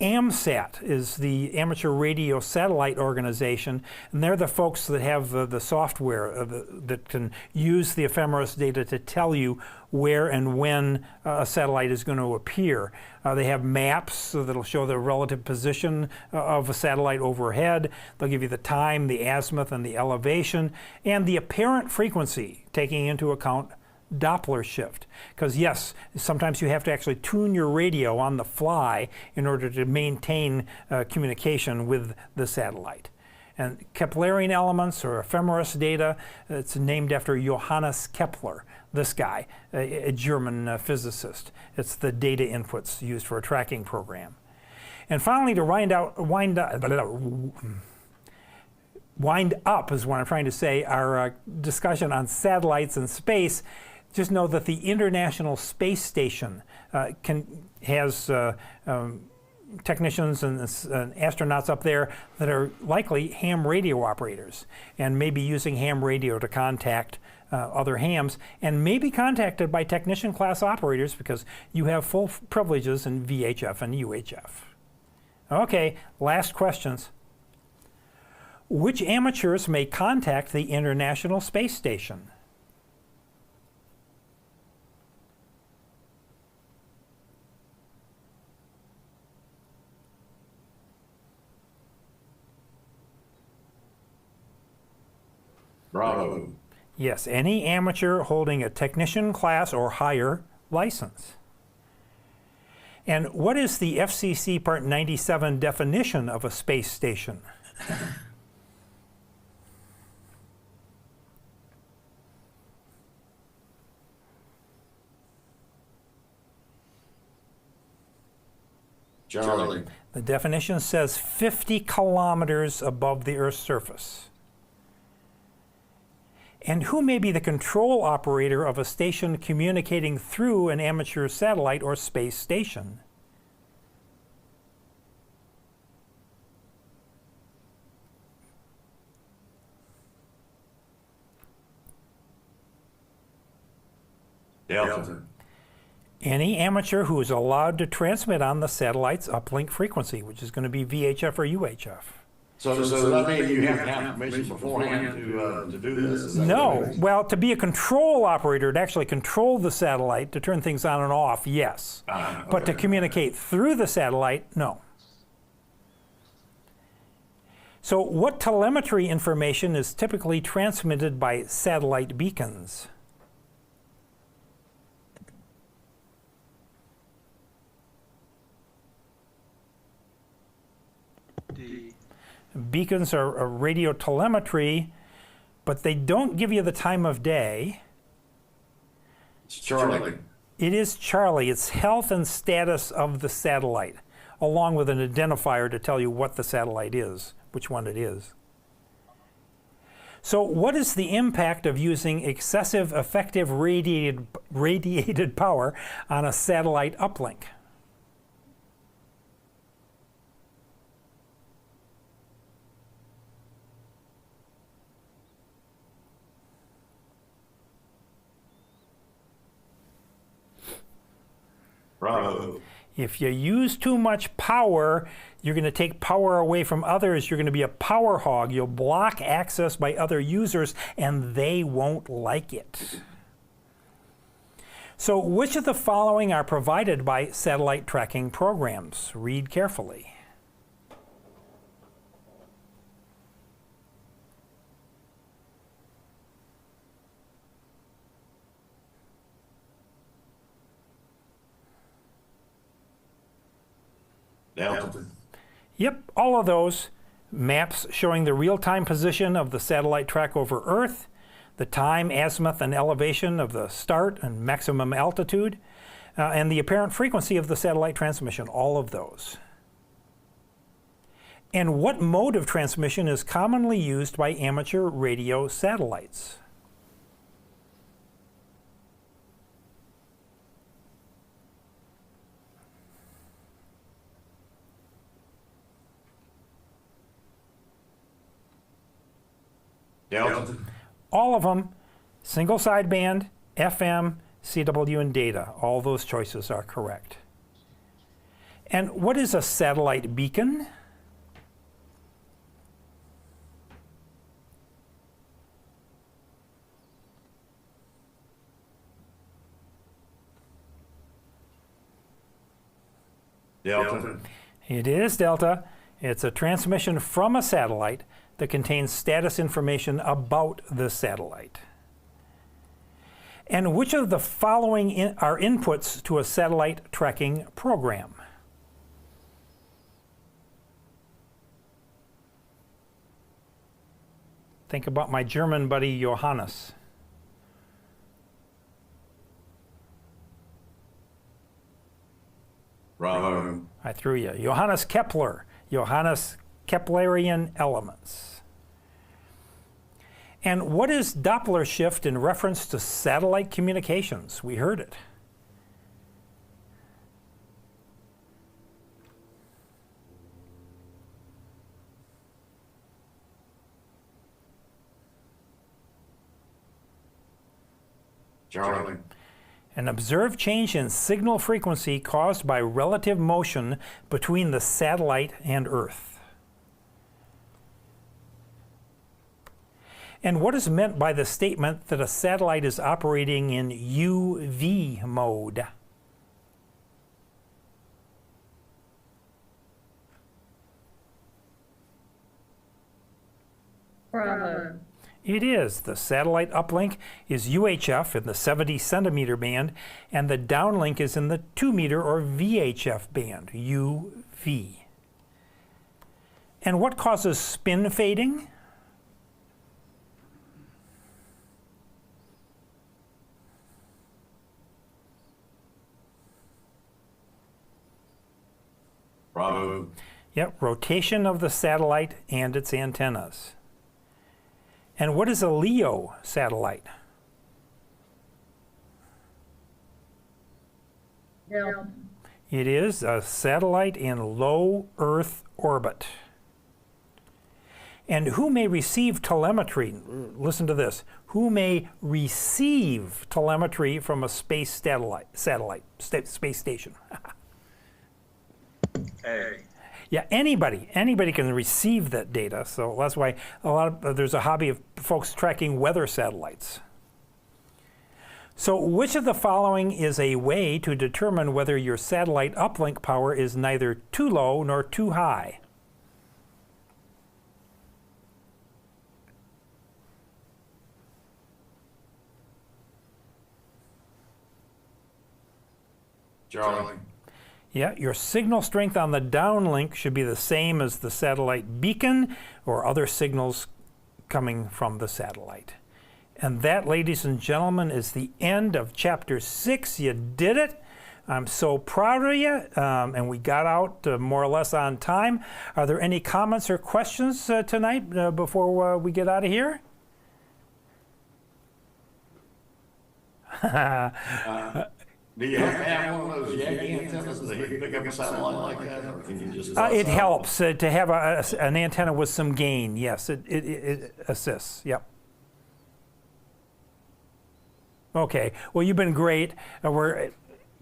AMSAT is the Amateur Radio Satellite Organization, and they're the folks that have the software that can use the ephemeris data to tell you where and when a satellite is going to appear. They have maps so that'll show the relative position of a satellite overhead. They'll give you the time, the azimuth, and the elevation, and the apparent frequency, taking into account Doppler shift. Because yes, sometimes you have to actually tune your radio on the fly in order to maintain communication with the satellite. And Keplerian elements, or ephemeris data, it's named after Johannes Kepler, this guy, a German physicist. It's the data inputs used for a tracking program. And finally, to wind up is what I'm trying to say, our discussion on satellites and space. just know that the International Space Station has technicians and astronauts up there that are likely ham radio operators and may be using ham radio to contact other hams, and may be contacted by technician class operators because you have full privileges in VHF and UHF. Okay, last questions. Which amateurs may contact the International Space Station? Bravo. Yes, any amateur holding a technician class or higher license. And what is the FCC Part 97 definition of a space station? Charlie. The definition says 50 kilometers above the Earth's surface. And who may be the control operator of a station communicating through an amateur satellite or space station? Delta. Any amateur who is allowed to transmit on the satellite's uplink frequency, which is going to be VHF or UHF. So does that mean you have to have permission beforehand to do this? Is that No. what it is? Well, to be a control operator, to actually control the satellite, to turn things on and off, yes. But to Okay. communicate through the satellite, no. So what telemetry information is typically transmitted by satellite beacons? D. Beacons are a radio telemetry, but they don't give you the time of day. It's Charlie. It is Charlie. It's health and status of the satellite, along with an identifier to tell you what the satellite is, which one it is. So what is the impact of using excessive effective radiated power on a satellite uplink? Bravo. If you use too much power, you're going to take power away from others. You're going to be a power hog. You'll block access by other users, and they won't like it. So which of the following are provided by satellite tracking programs? Read carefully. Delta. Yep, all of those. Maps showing the real-time position of the satellite track over Earth, the time, azimuth, and elevation of the start and maximum altitude, and the apparent frequency of the satellite transmission, all of those. And what mode of transmission is commonly used by amateur radio satellites? Delta. All of them, single sideband, FM, CW, and data. All those choices are correct. And what is a satellite beacon? Delta. It is Delta. It's a transmission from a satellite that contains status information about the satellite. And which of the following are inputs to a satellite tracking program? Think about my German buddy Johannes. Bravo. I threw you. Johannes Kepler. Johannes Keplerian elements. And what is Doppler shift in reference to satellite communications? We heard it. Charlie. An observed change in signal frequency caused by relative motion between the satellite and Earth. And what is meant by the statement that a satellite is operating in UV mode? Bravo. It is. The satellite uplink is UHF in the 70 centimeter band, and the downlink is in the 2 meter or VHF band, UV. And what causes spin fading? Bravo. Yep, rotation of the satellite and its antennas. And what is a LEO satellite? Delta. It is a satellite in low Earth orbit. And who may receive telemetry? Listen to this. Who may receive telemetry from a space space station? Hey. Yeah, anybody can receive that data. So that's why there's a hobby of folks tracking weather satellites. So which of the following is a way to determine whether your satellite uplink power is neither too low nor too high? Charlie. Yeah, your signal strength on the downlink should be the same as the satellite beacon or other signals coming from the satellite. And that, ladies and gentlemen, is the end of Chapter 6. You did it. I'm so proud of you, and we got out more or less on time. Are there any comments or questions tonight before we get out of here? Do you have to have one of those Yagi antennas to pick up a satellite like that, or can you just? It helps to have an antenna with some gain. Yes, it assists. Yep. Okay. Well, you've been great. We're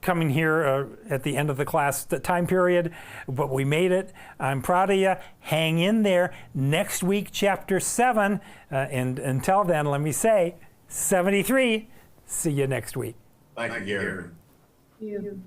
coming here at the end of the class time period, but we made it. I'm proud of you. Hang in there. Next week, Chapter 7. And until then, let me say, 73. See you next week. Thank you, Gary. You.